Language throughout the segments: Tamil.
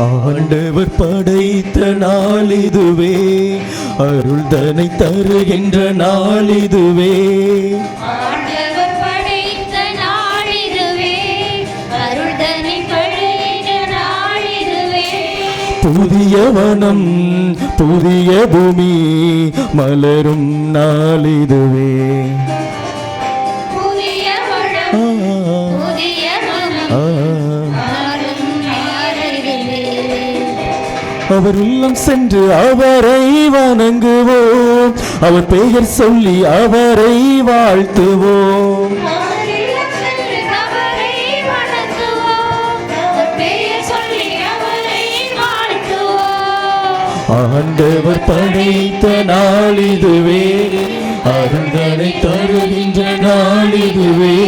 ஆண்டவர் படைத்த நாள் இதுவே, அருள் தனை தருகின்ற நாள் இதுவே. ஆண்டவர் படைத்த நாள் இதுவே, அருள் தனை தருகின்ற நாள் இதுவே. புதிய வனம் புதிய பூமி மலரும் நாள் இதுவே. புதிய வனம் புதிய மனம் மாறும் நாள் இதுவே. அவர் உள்ளம் சென்று அவரை வணங்குவோம், அவர் பெயர் சொல்லி அவரை வாழ்த்துவோம். ஆண்டவர் படைத்த நாள் இதுவே, அருள் தனை தருகின்ற நாள் இதுவே.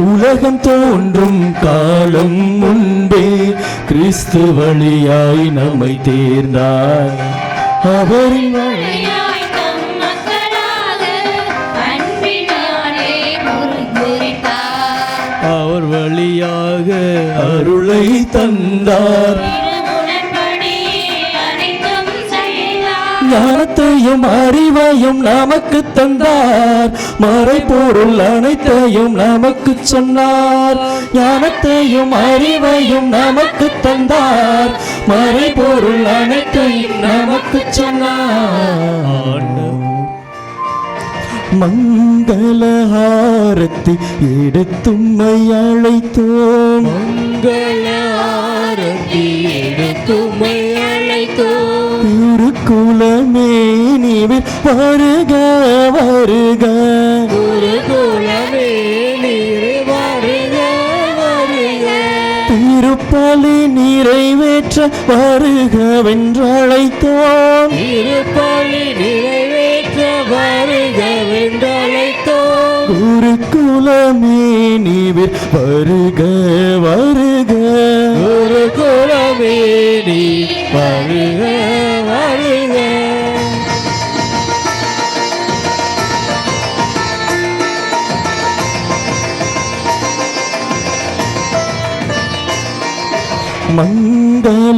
உலகம் தோன்றும் காலம் முன்பே கிறிஸ்து வழியாய் நம்மை தேர்ந்தார். அவரின் வழியாய் நம் மக்களாக அன்பினாலே முன்குறித்தார். அவர் வழியாக அருளை தந்தார். ஞானத்தையும் அறிவையும் நமக்கு தந்தார், மறைபொருள் அனைத்தையும் நமக்கு சொன்னார். ஞானத்தையும் அறிவையும் நமக்கு தந்தார், மறைபொருள் அனைத்தையும் நமக்கு சொன்னார். மங்களஹாரத்தி எடுத்தும்மை அழைத்தோம், மங்களஹாரத்தி எடுத்தும்மை அழைத்தோம். குருகுலமே நீர் வருக வருக, குருகுலமே நீர் வருக வருக. திருப்பலி நிறைவேற்ற வருகவென்றழைத்தோம், திருப்பலி நிறைவேற்ற வருகவென்றழைத்தோம். குருகுலமே நீர் வருக வருக, குருகுலமே நீர் வருக வருக.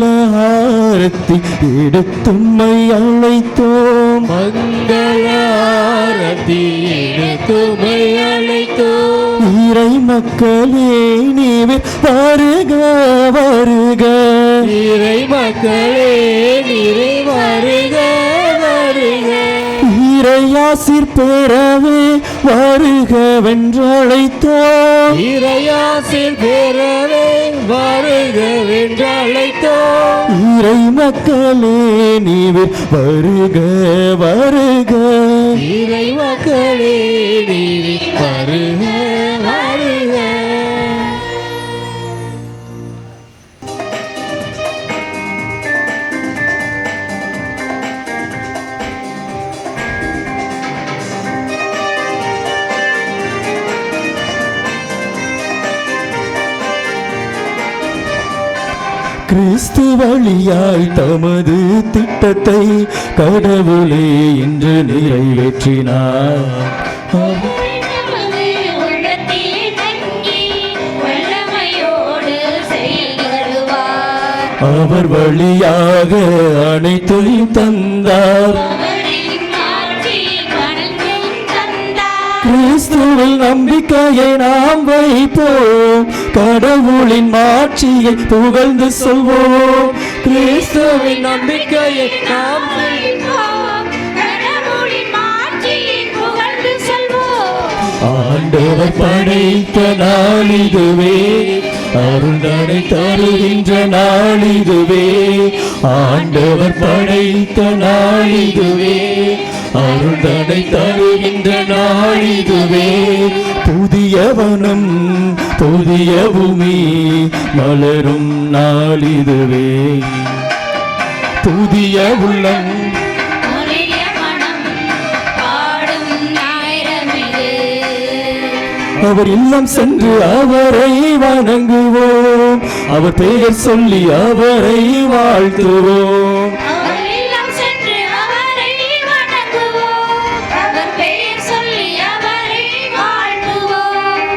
மங்களஹாரத்தி எடுத்தும்மை அழைத்தோம், மங்களஹாரத்தி எடுத்தும்மை அழைத்தோம். இறை மக்களே நீர் வருக வருக, இறை மக்களே நீர் வருக வருக. இறையாசிர் பெறவே வருகவென்றழைத்தோம், இறையாசிர் பெறவே வருகவென்றழைத்தோம். இறை மக்களே நீர் வருக வருக, இறை மக்களே நீர் வருக வருக. கிறிஸ்து வழியாய் தமது திட்டத்தை கடவுளே இன்று நிறைவேற்றினார். அவர் வழியாக அனைத்தையும் தந்தார். கிறிஸ்துவில் நம்பிக்கையை நாம் வைப்போம், கடவுளின் மாட்சியை புகழ்ந்து சொல்வோம். கிறிஸ்துவின் நம்பிக்கையை நாம் வைப்போம், கடவுளின் மாட்சியை புகழ்ந்து சொல்வோம். ஆண்டவர் படைத்த நாள் இதுவே, அருள் தனை தருகின்ற நாள் இதுவே. ஆண்டவர் படைத்த நாள் இதுவே, அருள் தனை தருகின்ற நாள் இதுவே. புதிய வனம் புதிய பூமி மலரும் நாள் இதுவே. புதிய உள்ளம் அவர் இல்லம் சென்று அவரை வணங்குவோம், அவர் பெயர் சொல்லி அவரை வாழ்த்துவோம். அவர் இல்லம் சென்று அவரை வணங்குவோம், அவர் பெயர் சொல்லி அவரை வாழ்த்துவோம்.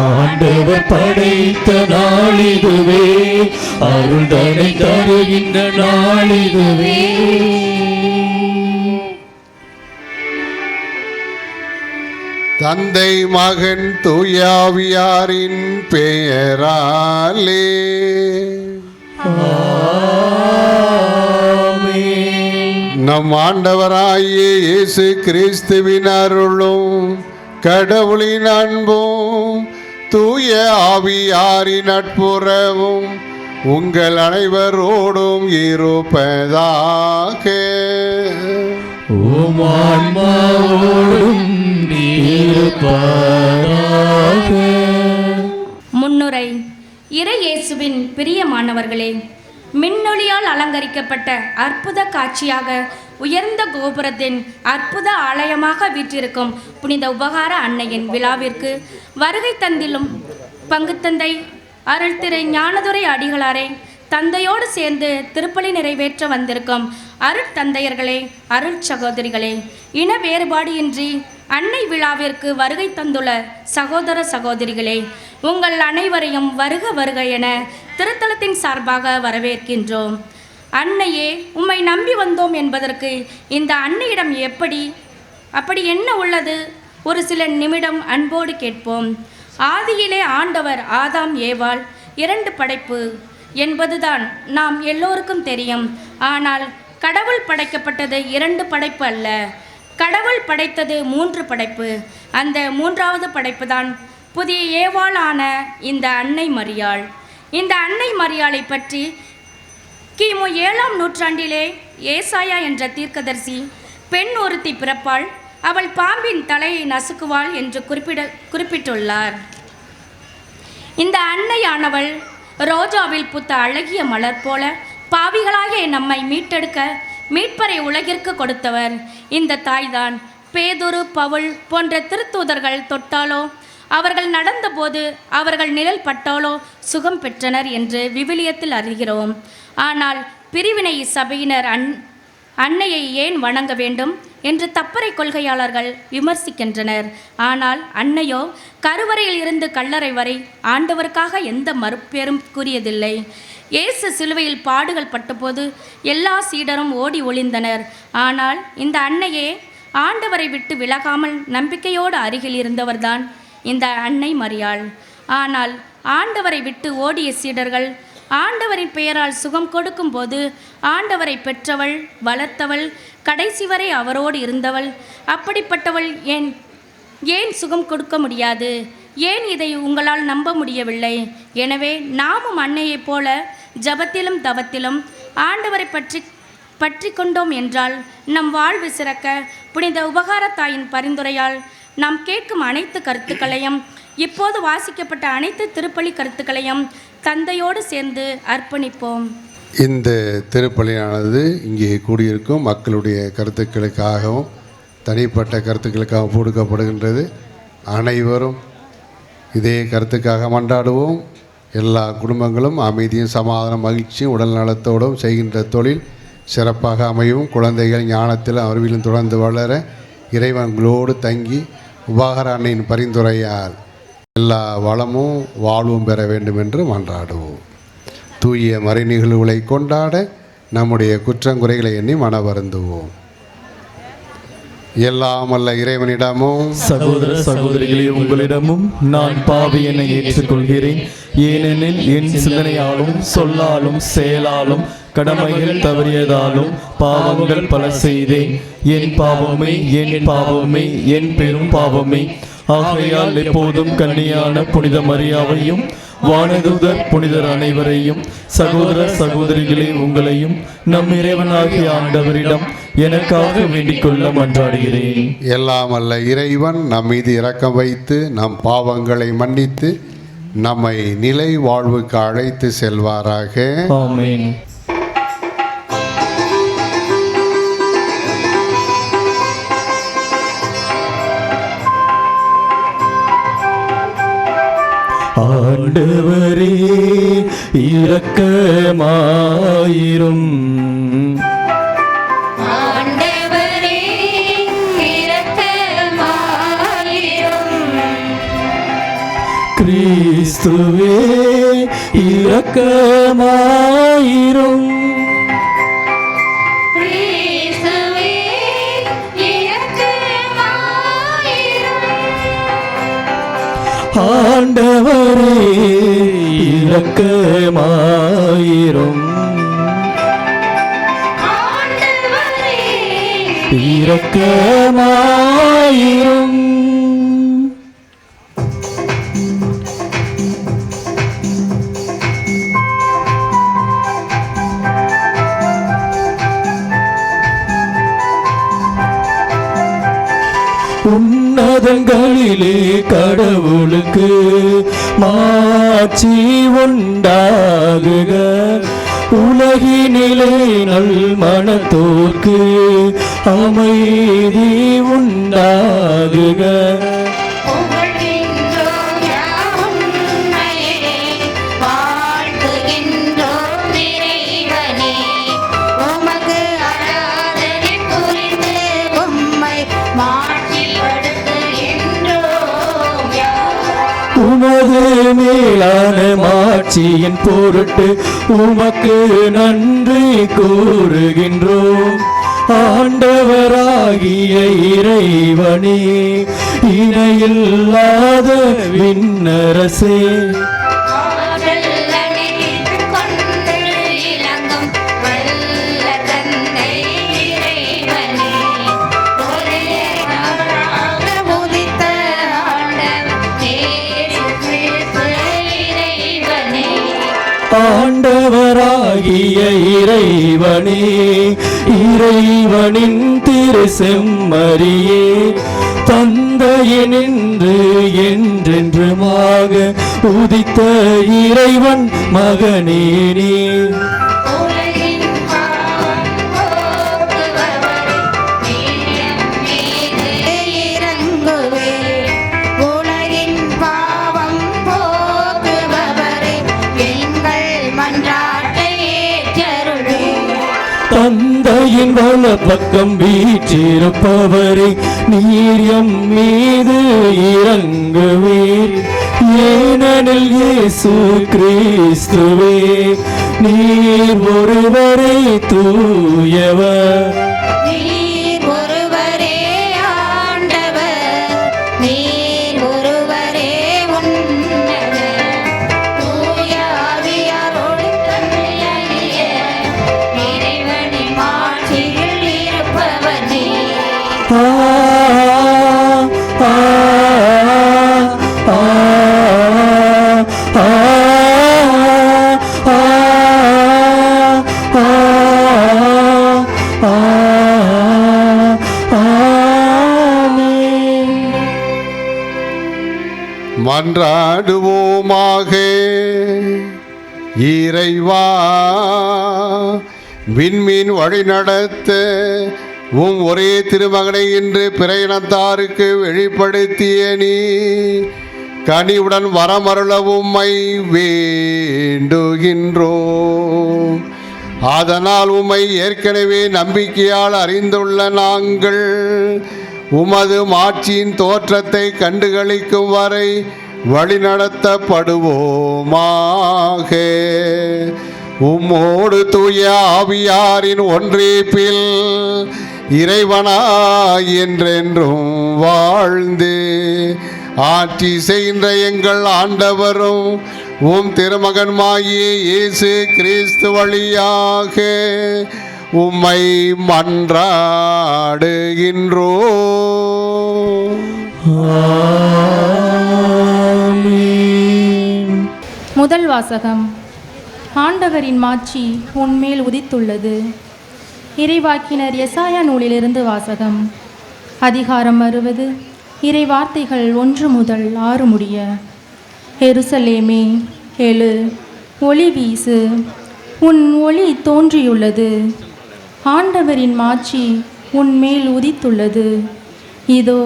ஆண்டவர் படைத்த நாளிதுவே, அருள்தனை தருகின்ற நாளிதுவே. தந்தை மகன் தூயாவியாரின் பெயராலே நம் ஆண்டவராகிய இயேசு கிறிஸ்துவின் அருளும் கடவுளின் அன்பும் தூய ஆவியாரின் நட்புறவும் உங்கள் அனைவரோடும் இருப்பதாக. உம் ஆன்மாவோடும் இருப்பதாக. முன்னுரை. இறை இயேசுவின் பிரியமானவர்களே, மின்னொளியால் அலங்கரிக்கப்பட்ட அற்புத காட்சியாக உயர்ந்த கோபுரத்தின் அற்புத ஆலயமாக வீற்றிருக்கும் புனித உபகார அன்னையின் விழாவிற்கு வருகை தந்திலும் பங்குத்தந்தை அருள்திரு ஞானதுரை அடிகளாரை, தந்தையோடு சேர்ந்து திருப்பலி நிறைவேற்ற வந்திருக்கும் அருட்தந்தையர்களே, அருள் சகோதரிகளே, இன வேறுபாடு இன்றி அன்னை விழாவிற்கு வருகை தந்துள்ள சகோதர சகோதரிகளே, உங்கள் அனைவரையும் வருக வருக என திருத்தலத்தின் சார்பாக வரவேற்கின்றோம். அன்னையே, உம்மை நம்பி வந்தோம் என்பதற்கு இந்த அன்னையிடம் அப்படி என்ன உள்ளது? ஒரு சில நிமிடம் அன்போடு கேட்போம். ஆதியிலே ஆண்டவர் ஆதாம் ஏவாள் 2 படைப்பு என்பதுதான் நாம் எல்லோருக்கும் தெரியும். ஆனால் கடவுள் படைக்கப்பட்டது 2 படைப்பு அல்ல, கடவுள் படைத்தது 3 படைப்பு. அந்த 3வது படைப்பு தான் புதிய ஏவாளான இந்த அன்னை மரியாள். இந்த அன்னை மரியாளை பற்றி கிமு 7ஆம் நூற்றாண்டிலே ஏசாயா என்ற தீர்க்கதரிசி, பெண் ஒருத்தி பிறப்பாள், அவள் பாம்பின் தலையை நசுக்குவாள் என்று குறிப்பிட்டுள்ளார். இந்த அன்னையானவள் ரோஜாவில் பூத்த அழகிய மலர் போல பாவிகளாகிய நம்மை மீட்டெடுக்க மீட்பரை உலகிற்கு கொடுத்தவர் இந்த தாய்தான். பேதுரு, பவுல் போன்ற திருத்தூதர்கள் தொட்டாலோ, அவர்கள் நடந்தபோது அவர்கள் நிழல் பட்டாலோ சுகம் பெற்றனர் என்று விவிலியத்தில் அறிகிறோம். ஆனால் பிரிவினை சபையினர் அன்னையை ஏன் வணங்க வேண்டும் என்று தப்பறை கொள்கையாளர்கள் விமர்சிக்கின்றனர். ஆனால் அன்னையோ கருவறையில் இருந்து கல்லறை வரை ஆண்டவருக்காக எந்த மறுபேரும் கூறியதில்லை. இயேசு சிலுவையில் பாடுகள் பட்டபோது எல்லா சீடரும் ஓடி ஒளிந்தனர். ஆனால் இந்த அன்னையே ஆண்டவரை விட்டு விலகாமல் நம்பிக்கையோடு அருகில் இருந்தவர்தான் இந்த அன்னை மரியாள். ஆனால் ஆண்டவரை விட்டு ஓடிய சீடர்கள் ஆண்டவரின் பெயரால் சுகம் கொடுக்கும் போது ஆண்டவரை பெற்றவள், வளர்த்தவள், கடைசி வரை அவரோடு இருந்தவள், அப்படிப்பட்டவள் ஏன் சுகம் கொடுக்க முடியாது? ஏன் இதை உங்களால் நம்ப முடியவில்லை? எனவே நாமும் அன்னையைப் போல ஜபத்திலும் தவத்திலும் ஆண்டவரை பற்றி கொண்டோம் என்றால் நம் வாழ்வு சிறக்க புனித உபகாரத்தாயின் பரிந்துரையால் நாம் கேட்கும் அனைத்து கருத்துக்களையும், இப்போது வாசிக்கப்பட்ட அனைத்து திருப்பலி கருத்துக்களையும் தந்தையோடு சேர்ந்து அர்ப்பணிப்போம். இந்த திருப்பலியானது இங்கே கூடியிருக்கும் மக்களுடைய கருத்துக்களுக்காகவும் தனிப்பட்ட கருத்துக்களுக்காக கொடுக்கப்படுகின்றது. அனைவரும் இதே கருத்துக்காக மன்றாடுவோம். எல்லா குடும்பங்களும் அமைதியும் சமாதானம் மகிழ்ச்சியும் உடல் நலத்தோடும் செய்கின்ற தொழில் சிறப்பாக அமையும். குழந்தைகள் ஞானத்திலும் அறிவிலும் தொடர்ந்து வளர இறைவன்களோடு தங்கி உபகார அன்னையின் பரிந்துரையால் எல்லா வளமும் வாழ்வும் பெற வேண்டும் என்று மன்றாடுவோம். தூய மறை நிகழ்வுகளை கொண்டாட நம்முடைய குற்றங்குறைகளை எண்ணி மனவருந்துவோம். எல்லாம் அல்ல இறைவனிடமும் சகோதர சகோதரிகளே, உங்களிடமும் நான் பாவி என ஏற்றுக்கொள்கிறேன். ஏனெனில் என் சிந்தனையாலும் சொல்லாலும் செயலாலும் கடமைகள் தவறியதாலும் பாவங்கள் பல செய்தேன். என் பாவமே, என் பாவமே, என் பெரும் பாவமே. ஆகையால் எப்போதும் கன்னியான புனித மரியாவையும் வானதூதர் புனிதர் அனைவரையும் சகோதர சகோதரிகளே உங்களையும் நம் இறைவனாகிய ஆண்டவரிடம் எனக்காக வேண்டிக் கொள்ள மன்றாடுகிறேன். எல்லாம் அல்ல இறைவன் நம் மீது இரக்கம் வைத்து நம் பாவங்களை மன்னித்து நம்மை நிலை வாழ்வுக்கு அழைத்து செல்வாராக. ஆமென். ஆண்டவரே இரக்கமாயிரும். ஆண்டவரே இரக்கமாயிரும். கிறிஸ்துவே இரக்கமாயிரும். கிறிஸ்துவே இரக்கமாயிரும். ஆண்டவரே இரக்கமாயிரும். ஆண்டவரே இரக்கமாயிரும். உன்னதங்களிலே கடவுளுக்கு மாட்சி உண்டாகுக. உலகினிலே நல் மனத்தோர்க்கு அமைதி உண்டாகுக. புகழ்கின்றோம் உம்மையே, வாழ்த்துகின்றோம் இறைவனே. உமக்கு ஆராதனை புரிந்து உம்மை மாட்சிப்படுத்துகின்றோம். உமது மேலான மாட்சியின் பொருட்டு உமக்கு நன்றி கூறுகின்றோம். ஆண்டவராகிய இறைவனே, இணையில்லாத விண்ணரசே, ஆற்றல் அனைத்துக் கொண்டு இலங்கும் வல்ல தந்தை இறைவனே. ஒரே நபராக உதித்த ஆண்டவர் இயேசு கிறிஸ்து இறைவனே. ஆண்டவராகிய இறைவனே, இறைவனின் திரு செம்மறியே, தந்தையினின்று என்றென்றுமாக உதித்த இறைவன் மகனே நீ. உலகின் பாவம் போக்குபவரே, நீர் மீது இறங்குவீர். உலகின் பாவம் போக்குபவரே, எங்கள் மன்றாட்டை ஏற்றருளும். தந்தையின் வலப்பக்கம் வீற்றிருப்பவரே, நீர் எம் மீது இறங்குவீர். ஏனெனில் இயேசு கிறிஸ்துவே, நீர் ஒருவரே தூயவர். நீர் ஒருவரே ஆண்டவர், நீர் ஒருவரே உன்னதர். தூய ஆவியாரோடு தந்தையாகிய இறைவனின் மாட்சியில் இருப்பவர் நீர். ஆ, ஆ, ஆ, ஆ, ஆ, ஆ, ஆமென். மன்றாடுவோமாக. இறைவா, விண்மீன் வழி நடத்த ஒரே திருமகனை இன்று பிற இனத்தாருக்கு வெளிப்படுத்திய நீ கனிவுடன் வரமருள உம்மை வேண்டுகின்றோம். அதனால் உம்மை ஏற்கனவே நம்பிக்கையால் அறிந்துள்ள நாங்கள் உமது மாட்சியின் தோற்றத்தை கண்டுகளிக்கும் வரை வழிநடத்தப்படுவோமாக. உம்மோடு தூய ஆவியாரின் ஒன்றிப்பில் இறைவனாய் என்றென்றும் வாழ்ந்து ஆட்சி செய்கின்ற எங்கள் ஆண்டவரும் உம் திருமகன்மாகிய இயேசு கிறிஸ்து வழியாக உம்மை மன்றாடுகின்றோம். ஆமென். முதல் வாசகம். ஆண்டவரின் மாட்சி உன்மேல் உதித்துள்ளது. இறைவாக்கினர் எசாயா நூலிலிருந்து வாசகம். அதிகாரம் 60, இறை வார்த்தைகள் 1 முதல் 6 முடிய. எருசலேமே எழு, ஒளி வீசு, உன் ஒளி தோன்றியுள்ளது. ஆண்டவரின் மாட்சி உன்மேல் உதித்துள்ளது. இதோ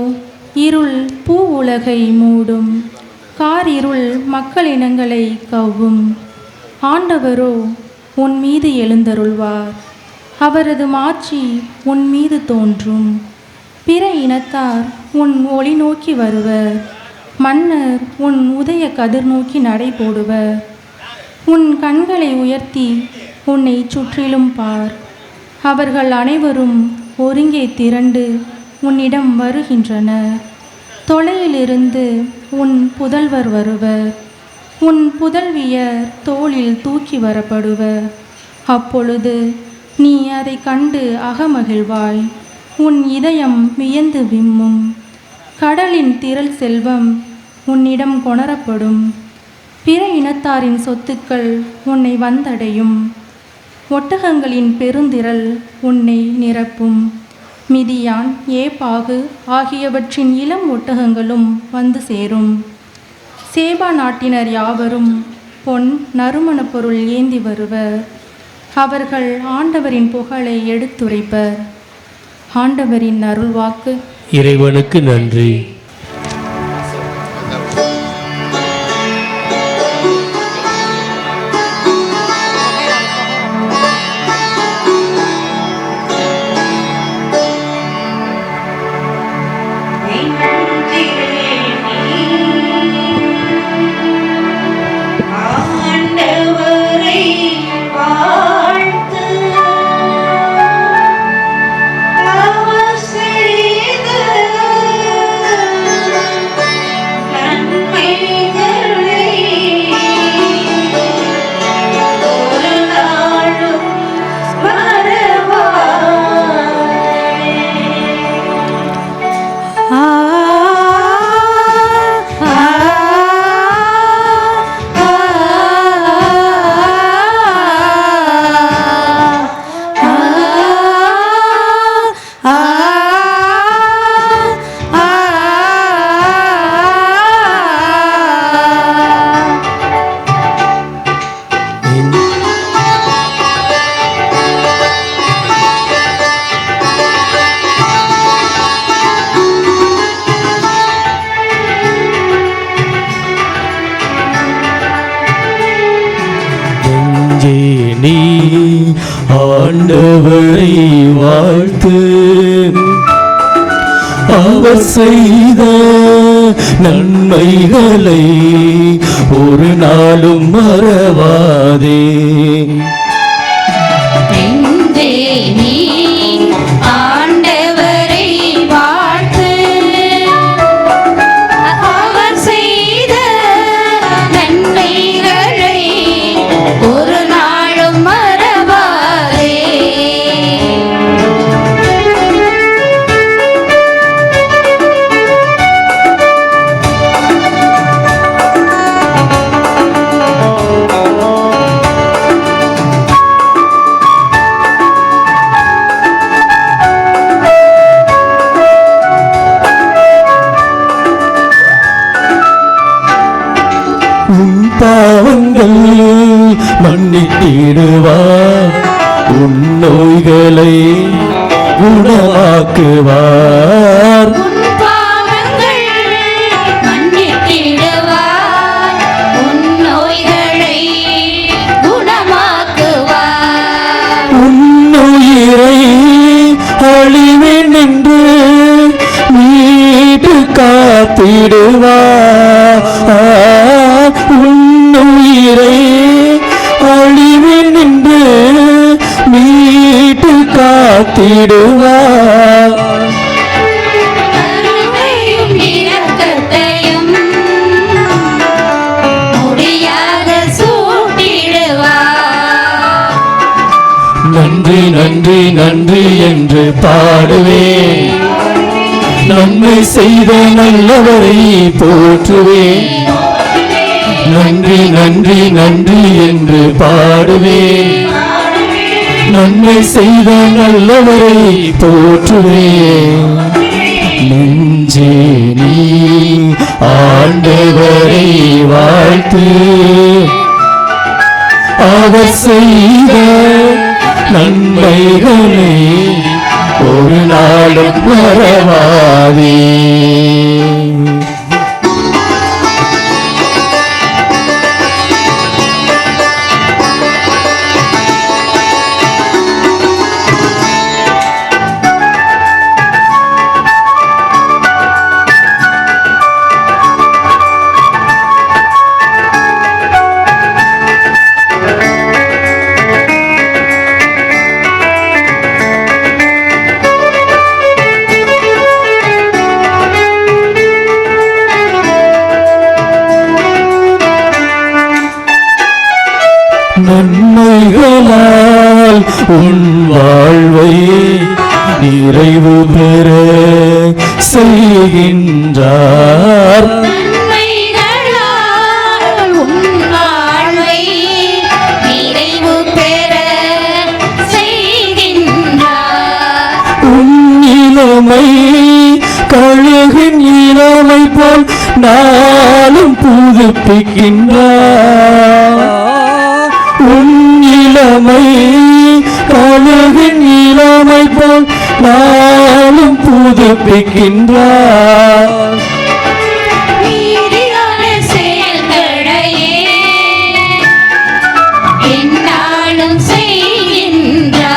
இருள் பூ உலகை மூடும். காரிருள் மக்களினங்களை கவ்வும். ஆண்டவரோ உன் மீது எழுந்தருள்வார். அவரது மாட்சி உன் மீது தோன்றும். பிற இனத்தார் உன் ஒளி நோக்கி வருவர். மன்னர் உன் உதய கதிர் நோக்கி நடை போடுவர். உன் கண்களை உயர்த்தி உன்னை சுற்றிலும் பார். அவர்கள் அனைவரும் ஒருங்கே திரண்டு உன்னிடம் வருகின்றனர். தொலையிலிருந்து உன் புதல்வர் வருவர். உன் புதல்வியர் தோளில் தூக்கி வரப்படுவர். அப்பொழுது நீ அதை கண்டு அகமகிழ்வாய். உன் இதயம் வியந்து விம்மும். கடலின் திரள் செல்வம் உன்னிடம் கொணரப்படும். பிற இனத்தாரின் சொத்துக்கள் உன்னை வந்தடையும். ஒட்டகங்களின் பெருந்திரள் உன்னை நிரப்பும். மிதியான், ஏபாகு ஆகியவற்றின் இளம் ஒட்டகங்களும் வந்து சேரும். சேபா நாட்டினர் யாவரும் பொன் நறுமணப் பொருள் ஏந்தி வருவர். அவர்கள் ஆண்டவரின் புகழை எடுத்துரைப்பர். ஆண்டவரின் அருள்வாக்கு. இறைவனுக்கு நன்றி. நீ ஆண்டவரை வாழ்த்து. அவர் செய்த நன்மைகளை ஒரு நாளும் மறவாதே. நெஞ்சே நீ ஆண்டவரை வாழ்த்து. அவர் செய்த நன்மைகளை ஒரு நாளும் மறவாதே. உன் பாவங்கள் மன்னித்திடுவார். உன் நோய்களை குணமாக்குவார். உன் பாவங்கள் மன்னித்திடுவார். உன் நோய்களை குணமாக்குவார். உன்னுயிரை அழிவேன் என்று மீட்டு காத்திடுவார். உன்னுயிரை அழிவேன் என்று மீட்டு காத்திடுவார். கருணையும் இரக்கத்தையும் முடியாக சூட்டிடுவார். நன்றி நன்றி நன்றி என்று பாடுவேன். நன்மை செய்த நல்லவரை போற்றுவேன். நன்றி நன்றி நன்றி என்று பாடுவேன். நன்மை செய்த நல்லவரை போற்றுவேன். நெஞ்சே நீ ஆண்டவரை வாழ்த்து. அவர் செய்த நன்மைகளை ஒரு நாளும் மறவாதே. நன்மைகளால் உன் வாழ்வை நிறைவு பெற செய்கின்றார். நன்மைகளால் உன் வாழ்வை நிறைவு பெற செய்கின்றார். உன் இளமை கழுகின் இளமை போல் நாளும் புதுப்பிக்கின்றார். உன் இளமை கழுகின் இளமை போல் நாளும் புதுப்பிக்கின்றார். நீதியான செயல்களையே எந்நாளும் செய்கின்றார்.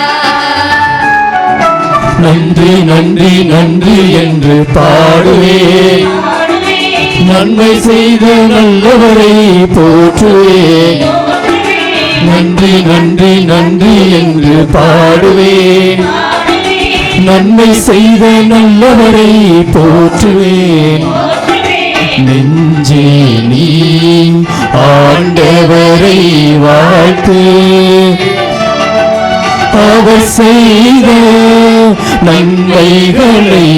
நன்றி நன்றி நன்றி என்று பாடுவேன். நன்மை செய்த நல்லவரை போற்றுவேன். நன்றி நன்றி நன்றி என்று பாடுவேன். நன்மை செய்த நல்லவரை போற்றுவேன். நெஞ்சே நீ ஆண்டவரை வாழ்த்து. அவர் செய்த நன்மைகளை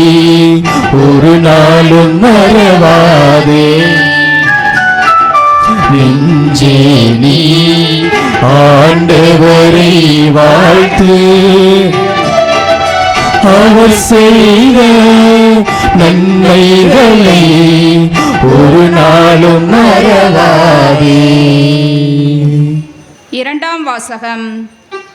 ஒரு நாளும் மறவாதே. நெஞ்சே நீ ஆண்டவரை வாழ்த்து. அவர் செய்த நன்மைகளை ஒரு நாளும் மறவாதே. இரண்டாம் வாசகம்.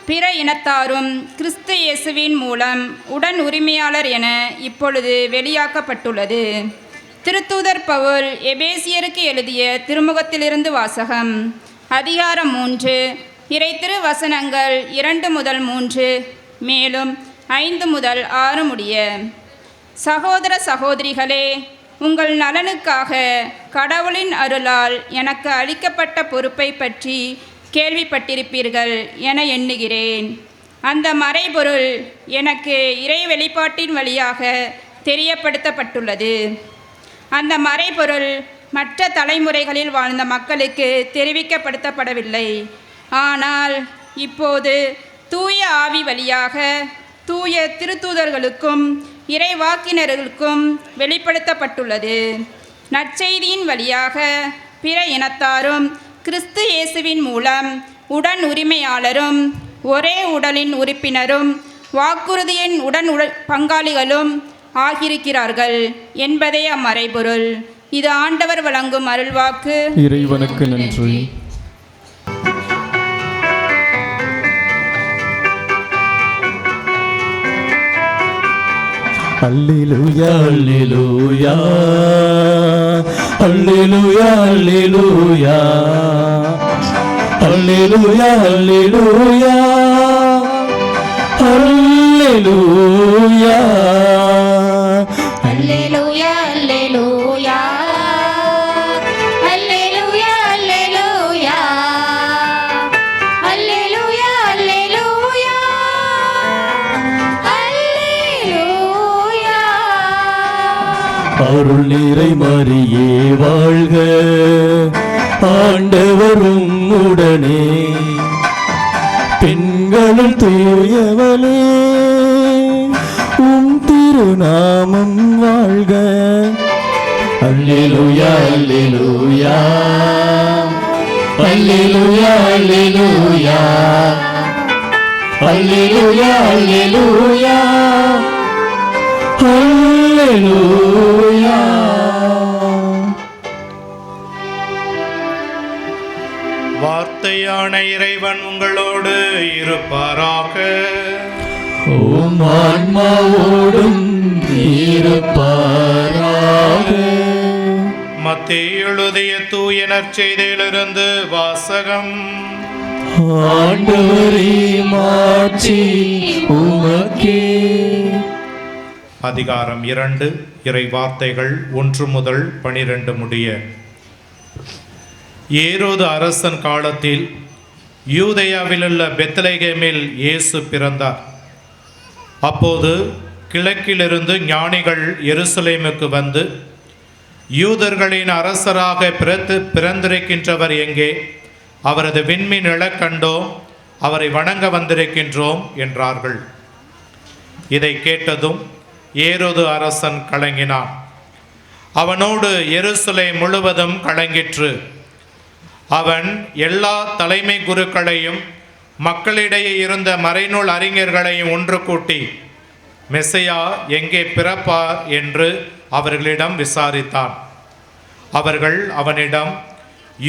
பிற இனத்தாரும் கிறிஸ்து இயேசுவின் மூலம் உடன் உரிமையாளர் என இப்பொழுது வெளியாக்கப்பட்டுள்ளது. திருத்தூதர் பவுல் எபேசியருக்கு எழுதிய திருமுகத்திலிருந்து வாசகம். அதிகாரம் 3, இறை திருவசனங்கள் 2 முதல் 3, மேலும் 5 முதல் 6 முடிய. சகோதர சகோதரிகளே, உங்கள் நலனுக்காக கடவுளின் அருளால் எனக்கு அளிக்கப்பட்ட பொறுப்பை பற்றி கேள்விப்பட்டிருப்பீர்கள் என எண்ணுகிறேன். அந்த மறைபொருள் எனக்கு இறை வெளிப்பாட்டின் வழியாக தெரியப்படுத்தப்பட்டுள்ளது. அந்த மறைபொருள் மற்ற தலைமுறைகளில் வாழ்ந்த மக்களுக்கு தெரிவிக்கப்படுத்தப்படவில்லை. ஆனால் இப்போது தூய ஆவி வழியாக தூய திருத்தூதர்களுக்கும் இறைவாக்கினர்களுக்கும் வெளிப்படுத்தப்பட்டுள்ளது. நற்செய்தியின் வழியாக பிற இனத்தாரும் கிறிஸ்து இயேசுவின் மூலம் உடன் உரிமையாளரும் ஒரே உடலின் உறுப்பினரும் வாக்குறுதியின் பங்காளிகளும் ஆகியிருக்கிறார்கள் என்பதே அம்மறைபொருள். இது ஆண்டவர் வழங்கும் அருள்வாக்கு. இறைவனுக்கு நன்றி. அல்லேலூயா அல்லேலூயா அல்லேலூயா அல்லேலூயா அல்லேலூயா அல்லேலூயா அல்லேலூயா அல்லேலூயா அல்லேலூயா அல்லேலூயா அல்லேலூயா அல்லேலூயா அல்லேலூயா அல்லேலூயா. அருள் நிறை மரியே வாழ்க, ஆண்டவரும் உடனே, பெண்களுள் தூயவளே உம் திருநாமம் வாழ்க. அல்லேலூயா அல்லேலூயா அல்லேலூயா அல்லேலூயா அல்லேலூயா அல்லேலூயா அல்லேலூயா. வார்த்தையான இறைவன் உங்களோடு இருப்பாராக. ஓம் ஆன்மாவோடும் இருப்பாராக. மத்தேயு எழுதிய தூய நற்செய்தியிலிருந்து வாசகம். ஆண்டவரே மாட்சி உமக்கே. அதிகாரம் 2, இறை வார்த்தைகள் 1 முதல் 12 முடிய. ஏரோது அரசன் காலத்தில் யூதேயாவிலுள்ள பெத்லகேமில் இயேசு பிறந்தார். அப்போது கிழக்கிலிருந்து ஞானிகள் எருசலேமுக்கு வந்து, யூதர்களின் அரசராக பிறந்திருக்கின்றவர் எங்கே? அவரது விண்மீன் எழக் கண்டோம், அவரை வணங்க வந்திருக்கின்றோம் என்றார்கள். இதை கேட்டதும் ஏரோது அரசன் கலங்கினான். அவனோடு எருசலேம் முழுவதும் கலங்கிற்று. அவன் எல்லா தலைமை குருக்களையும் மக்களிடையே இருந்த மறைநூல் அறிஞர்களையும் ஒன்று கூட்டி மெசியா எங்கே பிறப்பார் என்று அவர்களிடம் விசாரித்தான். அவர்கள் அவனிடம்,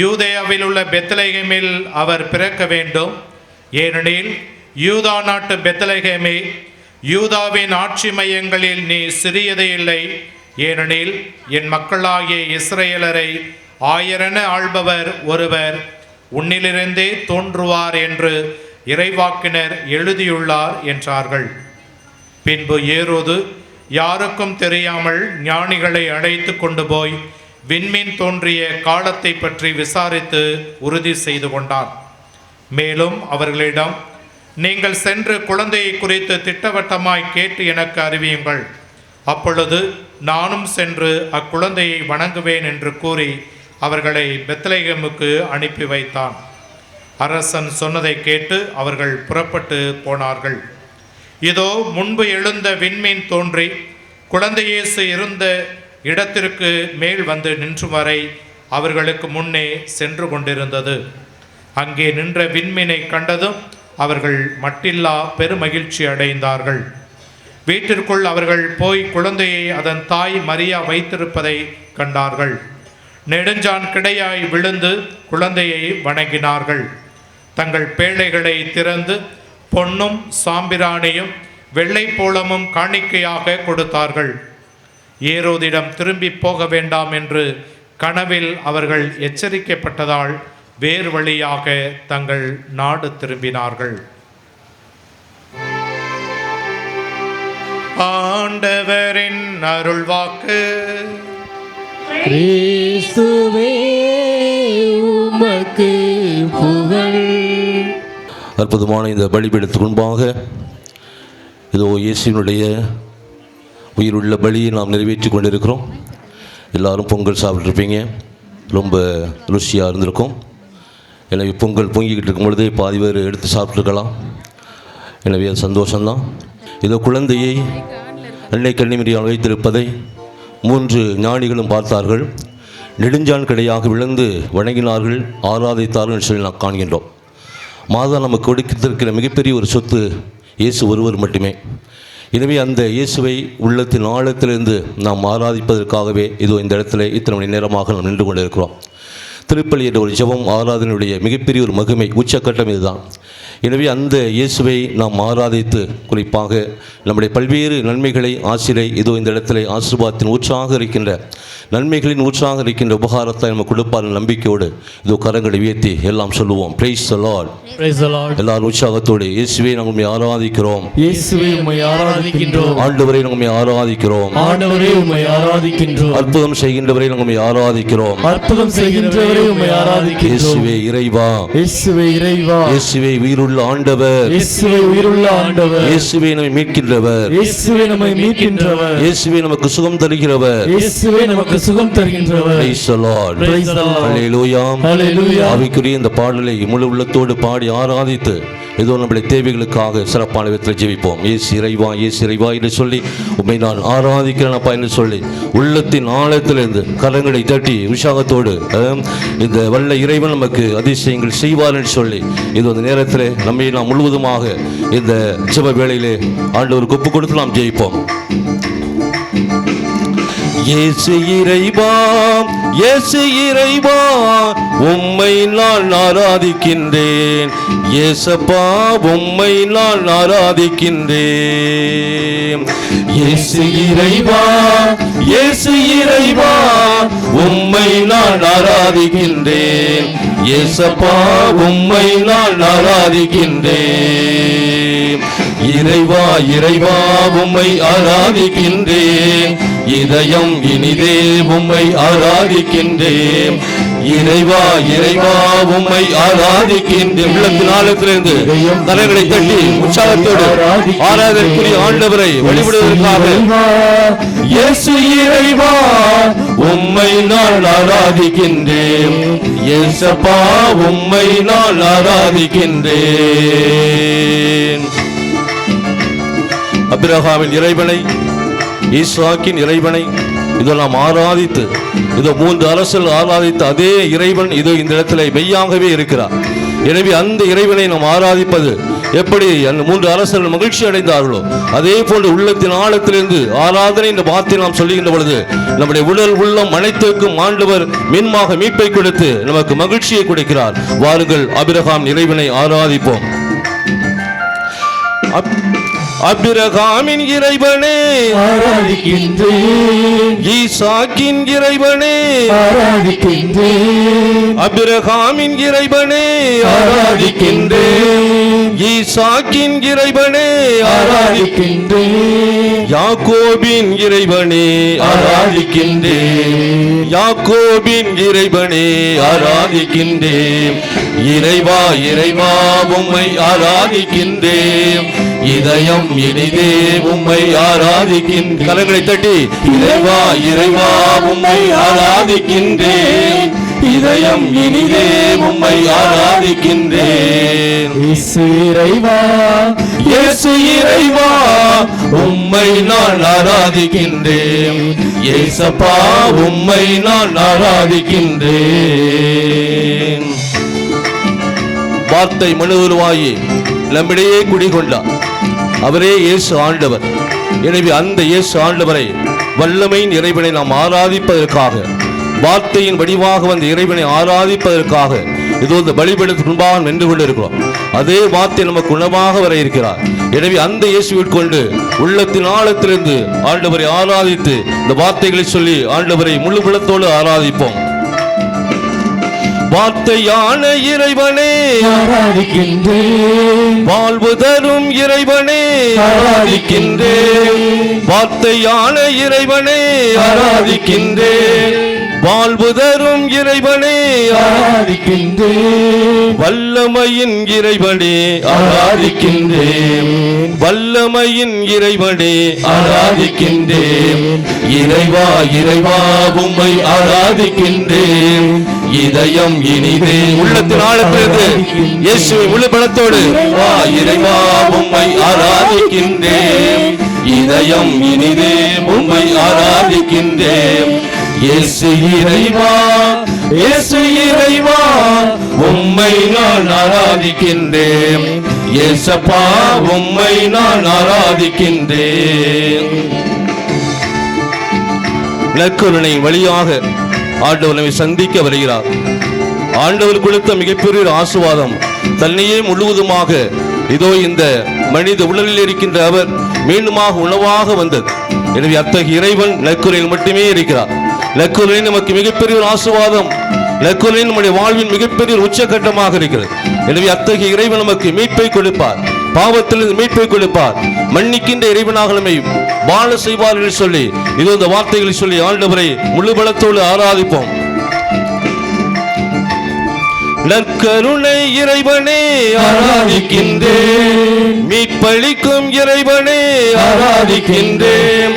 யூதேயாவில் உள்ள பெத்லகேமில் அவர் பிறக்க வேண்டும், ஏனெனில் யூதா நாட்டு பெத்லகேமே, யூதாவின் ஆட்சி மையங்களில் நீ சிறியதே இல்லை, ஏனெனில் என் மக்களாகிய இஸ்ரேலரை ஆயிரென ஆள்பவர் ஒருவர் உன்னிலிருந்தே தோன்றுவார் என்று இறைவாக்கினர் எழுதியுள்ளார் என்றார்கள். பின்பு ஏரோது யாருக்கும் தெரியாமல் ஞானிகளை அழைத்து கொண்டு போய் விண்மீன் தோன்றிய காலத்தை பற்றி விசாரித்து உறுதி செய்து கொண்டான். மேலும் அவர்களிடம், நீங்கள் சென்று குழந்தையை குறித்து திட்டவட்டமாய் கேட்டு எனக்கு அறிவியுங்கள், அப்பொழுது நானும் சென்று அக்குழந்தையை வணங்குவேன் என்று கூறி அவர்களை பெத்லகேமுக்கு அனுப்பி வைத்தான். அரசன் சொன்னதை கேட்டு அவர்கள் புறப்பட்டு போனார்கள். இதோ முன்பு எழுந்த விண்மீன் தோன்றி குழந்தை இயேசு இருந்த இடத்திற்கு மேல் வந்து நின்று வரை அவர்களுக்கு முன்னே சென்று கொண்டிருந்தது. அங்கே நின்ற விண்மீனை கண்டதும் அவர்கள் மட்டில்லா பெருமகிழ்ச்சி அடைந்தார்கள். வீட்டிற்குள் அவர்கள் போய் குழந்தையை அதன் தாய் மரியா வைத்திருப்பதை கண்டார்கள். நெடுஞ்சான் கிடையாய் விழுந்து குழந்தையை வணங்கினார்கள். தங்கள் பேழைகளை திறந்து பொன்னும் சாம்பிராணியும் வெள்ளை போளமும் காணிக்கையாக கொடுத்தார்கள். ஏரோதிடம் திரும்பி போக வேண்டாம் என்று கனவில் அவர்கள் எச்சரிக்கப்பட்டதால் வேறு வழியாக தங்கள் நாடு திரும்பினார்கள். ஆண்டவரின் அருள்வாக்கு. கிறிஸ்துவே உமக்கு புகழ். அற்புதமான இந்த பலிபீடத்துக்கு முன்பாக இதோ இயேசுவினுடைய உயிருள்ள பலியை நாம் நிறைவேற்றி கொண்டிருக்கிறோம். எல்லாரும் பொங்கல் சாப்பிட்ருப்பீங்க, ரொம்ப ருசியாக இருந்திருக்கும். எனவே பொங்கல் பொங்கிக்கிட்டு இருக்கும் பொழுதே பாதி பேர் எடுத்து சாப்பிட்ருக்கலாம். எனவே அது சந்தோஷம்தான். இதோ குழந்தையை அன்னை கன்னிமரியால் வைத்திருப்பதை 3 ஞானிகளும் பார்த்தார்கள். நெடுஞ்சான் கிடையாக விழுந்து வணங்கினார்கள், ஆராதித்தார்கள் சொல்லி நாம் காண்கின்றோம். மாதா நமக்கு கொடுத்திருக்கிற மிகப்பெரிய ஒரு சொத்து இயேசு ஒருவர் மட்டுமே. எனவே அந்த இயேசுவை உள்ளத்தின் ஆழத்திலிருந்து நாம் ஆராதிப்பதற்காகவே இதோ இந்த இடத்துல இத்தனை மணி நேரமாக நாம் நின்று கொண்டிருக்கிறோம். திருப்பலி என்ற ஒரு ஜெபம் ஆராதனையுடைய மிகப்பெரிய ஒரு மகிமை உச்சக்கட்டம் இதுதான். எனவே அந்த இயேசுவை நாம் ஆராதித்து குறிப்பாக நம்முடைய பல்வேறு நன்மைகளை ஆசிரை இதோ இந்த இடத்துல ஆசீர்வாதத்தின் ஊற்றாக இருக்கின்ற நன்மைகளின் ஊற்றாக இருக்கின்ற உபகாரத்தை நம்ம கொடுப்பார் நம்பிக்கையோடு இதோ கரங்களை உயர்த்தி எல்லாம் சொல்லுவோம். Praise the Lord. Praise the Lord. எல்லாரும் உற்சாகத்தோடு இயேசுவை நாம் உம்மை ஆராதிக்கிறோம், இயேசுவை உம்மை ஆராதிக்கின்றோம், ஆண்டவரை நாம் உம்மை ஆராதிக்கிறோம், ஆண்டவரே உம்மை ஆராதிக்கின்றோம், அற்புதம் செய்கின்றவரை நாம் உம்மை ஆராதிக்கிறோம், அற்புதம் செய்கின்றவரை உம்மை ஆராதிக்கின்றோம். இயேசுவே இறைவா, இயேசுவே இறைவா, இயேசுவே உயிருள்ள ஆண்டவர், இயேசுவே உயிருள்ள ஆண்டவர், இயேசுவே நம்மை மீட்கின்றவர், இயேசுவே நம்மை மீட்கின்றவர், இயேசுவே நமக்கு சுகம் தருகிறவர், இயேசுவே நமக்கு சுகம் தருகின்றவர். Praise the Lord. Praise the Lord. Hallelujah. Hallelujah. ஆவிக்குரிய இந்த பாடலை முழு உள்ளத்தோடு பாடி ஆராதித்து ஏதோ நம்முடைய தேவைகளுக்காக சிறப்பான விதத்தில் ஜெபிப்போம். இயேசு இறைவா, இயேசு இறைவா என்று சொல்லி உம்மை நான் ஆராதிக்கிறேன் அப்பா என்று சொல்லி உள்ளத்தின் ஆழத்திலிருந்து கரங்களை தட்டி உற்சாகத்தோடு இந்த வல்ல இறைவன் நமக்கு அதிசயங்கள் செய்வார் என்று சொல்லி இது அந்த நேரத்தில் நம்மை நாம் முழுவதுமாக இந்த ஜெப வேளையிலே ஆண்டவருக்கு ஒப்பு கொடுத்து நாம் ஜெயிப்போம். இயேசு இறைவா, இயேசு இறைவா, உம்மை நான் ஆராதிக்கின்றேன். இயேசப்பா, உம்மை நான் ஆராதிக்கின்றேன். இயேசு இறைவா, இயேசு இறைவா, உம்மை நான் ஆராதிக்கின்றேன். இயேசப்பா, உம்மை நான் ஆராதிக்கின்றேன். இறைவா, இறைவா, உம்மை ஆராதிக்கின்றேன். இதயம் இனிதே உம்மை ஆராதிக்கின்றேன். இறைவா இறைவா உம்மை ஆராதிக்கின்ற உள்ளத்தின் ஆழத்திலிருந்து தலைகளை தட்டி உற்சாகத்தோடு ஆராதனைக்குரிய ஆண்டவரை வழிபடுவதற்காக இயேசு இறைவா உம்மை நான் ஆராதிக்கின்றேன், இயேசப்பா உம்மை நான் ஆராதிக்கின்றேன். அபிரகாமின் இறைவனை, ஈசாக்கின் இறைவனை இதெல்லாம் ஆராதித்து, இதோ 3 அரசர்கள் ஆராதித்த அதே இறைவன் இதோ இந்த இடத்துல மெய்யாகவே இருக்கிறார். எனவே அந்த இறைவனை நாம் ஆராதிப்பது எப்படி அந்த 3 அரசர்கள் மகிழ்ச்சி அடைந்தார்களோ அதே போன்று உள்ளத்தின் ஆழத்திலிருந்து ஆராதனை என்ற வார்த்தை நாம் சொல்லுகின்ற பொழுது நம்முடைய உடல் உள்ளம் அனைத்துக்கும் ஆண்டவர் மீன்மாக மீட்பை கொடுத்து நமக்கு மகிழ்ச்சியை கொடுக்கிறார். வாருங்கள் அபிரகாம் இறைவனை ஆராதிப்போம். அபிரகாமின் இறைவனே ஆராதிக்கின்றேன், ஈசாக்கின் இறைவனே ஆராதிக்கின்றேன், அபிரகாமின் இறைவனே ஆராதிக்கின்றேன், ஈசாக்கின் இறைவனே ஆராதிக்கின்றேன், யாக்கோபின் இறைவனே ஆராதிக்கின்றேன், யாக்கோபின் இறைவனே ஆராதிக்கின்றேன். இறைவா இறைவா உம்மை ஆராதிக்கின்றேன், இதயம் இனிதே உம்மை ஆராதிக்கின்றேன். கரங்களை தட்டி இறைவா இறைவா உம்மை ஆராதிக்கின்றேன், இதயம் இனிதே உம்மை ஆராதிக்கின்றேன். இயேசு இறைவா, இயேசு இறைவா உம்மை நான் ஆராதிக்கின்றேன், இயேசப்பா உம்மை நான் ஆராதிக்கின்றேன். வார்த்தை மனுவுருவாயி நம்மிடையே குடிகொண்டார். அவரே இயேசு ஆண்டவர். எனவே அந்த இயேசு ஆண்டவரை வல்லமையின் இறைவனை நாம் ஆராதிப்பதற்காக, வார்த்தையின் வடிவாக வந்த இறைவனை ஆராதிப்பதற்காக இதோ இந்த பலிபீடத்துக்கு முன்பாக நின்று கொண்டிருக்கிறோம். அதே வார்த்தை நமக்கு உணவாக வர இருக்கிறார். எனவே அந்த இயேசுவிற்கொண்டு உள்ளத்தின் ஆழத்திலிருந்து ஆண்டவரை ஆராதித்து இந்த வார்த்தைகளை சொல்லி ஆண்டவரை முழு பலத்தோடு ஆராதிப்போம். வார்த்தையான இறைவனே ஆராதிக்கின்றேன், வாழ்வு தரும் இறைவனே ஆராதிக்கின்றேன், வார்த்தையான இறைவனே ஆராதிக்கின்றேன், வாழ்வு தரும் இறைவனே ஆராதிக்கின்றேன், வல்லமையின் இறைவனே ஆராதிக்கின்றேன், வல்லமையின் இறைவனே ஆராதிக்கின்றேன். இறைவா இறைவா உம்மை ஆராதிக்கின்றேன், இதயம் இனிதே உள்ளத்தின் ஆழத்திலிருந்து இயேசுவை முழு பலத்தோடு இறைவா இறைவா உம்மை ஆராதிக்கின்றேன், இதயம் இனிதே உம்மை ஆராதிக்கின்றேன். இயேசு இறைவா, இயேசு இறைவா உம்மை நான் ஆராதிக்கின்றேன், இயேசப்பா உம்மை நான் ஆராதிக்கின்றேன். நற்கருணை வழியாக ஆண்டவர் நம்மை சந்திக்க வருகிறார். ஆண்டவர் கொடுத்த மிகப்பெரிய ஆசீர்வாதம் தன்னையே முழுவதுமாக இதோ இந்த மனித உடலில் இருக்கின்ற அவர் மீண்டுமாக உணவாக வந்தது. எனவே அத்தகைய இறைவன் நற்கருணையில் மட்டுமே இருக்கிறார். நற்கருணை நமக்கு மிகப்பெரிய ஒரு ஆசீர்வாதம், நற்கருணை நம்முடைய வாழ்வின் மிகப்பெரிய உச்சகட்டமாக இருக்கிறது. எனவே அத்தகைய இறைவன் நமக்கு மீட்பை கொடுப்பார், பாவத்திலிருந்து மீட்பை கொடுப்பார், மன்னிக்கின்ற இறைவனாக நம்மை வாழ செய்வார் என்று சொல்லி இதோ இந்த வார்த்தைகளை சொல்லி ஆண்டவரை முழு பலத்தோடு ஆராதிப்போம். நற்கருணை இறைவனே ஆராதிக்கின்றேன், மீட்பளிக்கும் இறைவனே ஆராதிக்கின்றேன்,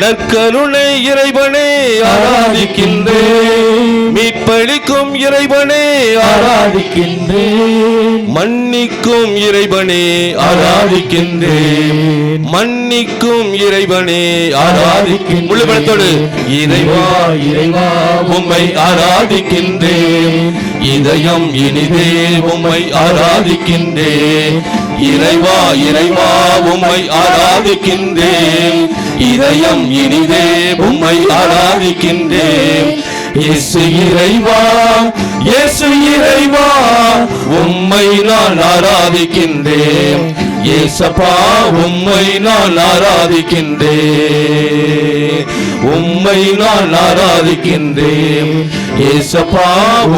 நற்கருணை இறைவனே ஆராதிக்கின்றேன், மீட்பளிக்கும் இறைவனே ஆராதிக்கின்றேன், மன்னிக்கும் இறைவனே ஆராதிக்கின்றேன், மன்னிக்கும் இறைவனே ஆராதிக்கின்றேன். முழு பலத்தோடு இறைவா இறைவா உம்மை ஆராதிக்கின்றேன், இதயம் இனிதே உம்மை ஆராதிக்கின்றேன், இறைவா இறைவா உம்மை ஆராதிக்கின்றேன், இதயம் இனிதே உம்மை ஆராதிக்கின்றேன். இயேசு இறைவா, இயேசு இறைவா உம்மை நான் ஆராதிக்கின்றேன், இயேசப்பா உம்மை நான் ஆராதிக்கின்றேன். உம்மை நான் ஆராதிக்கின்றேன். ஏசப்பா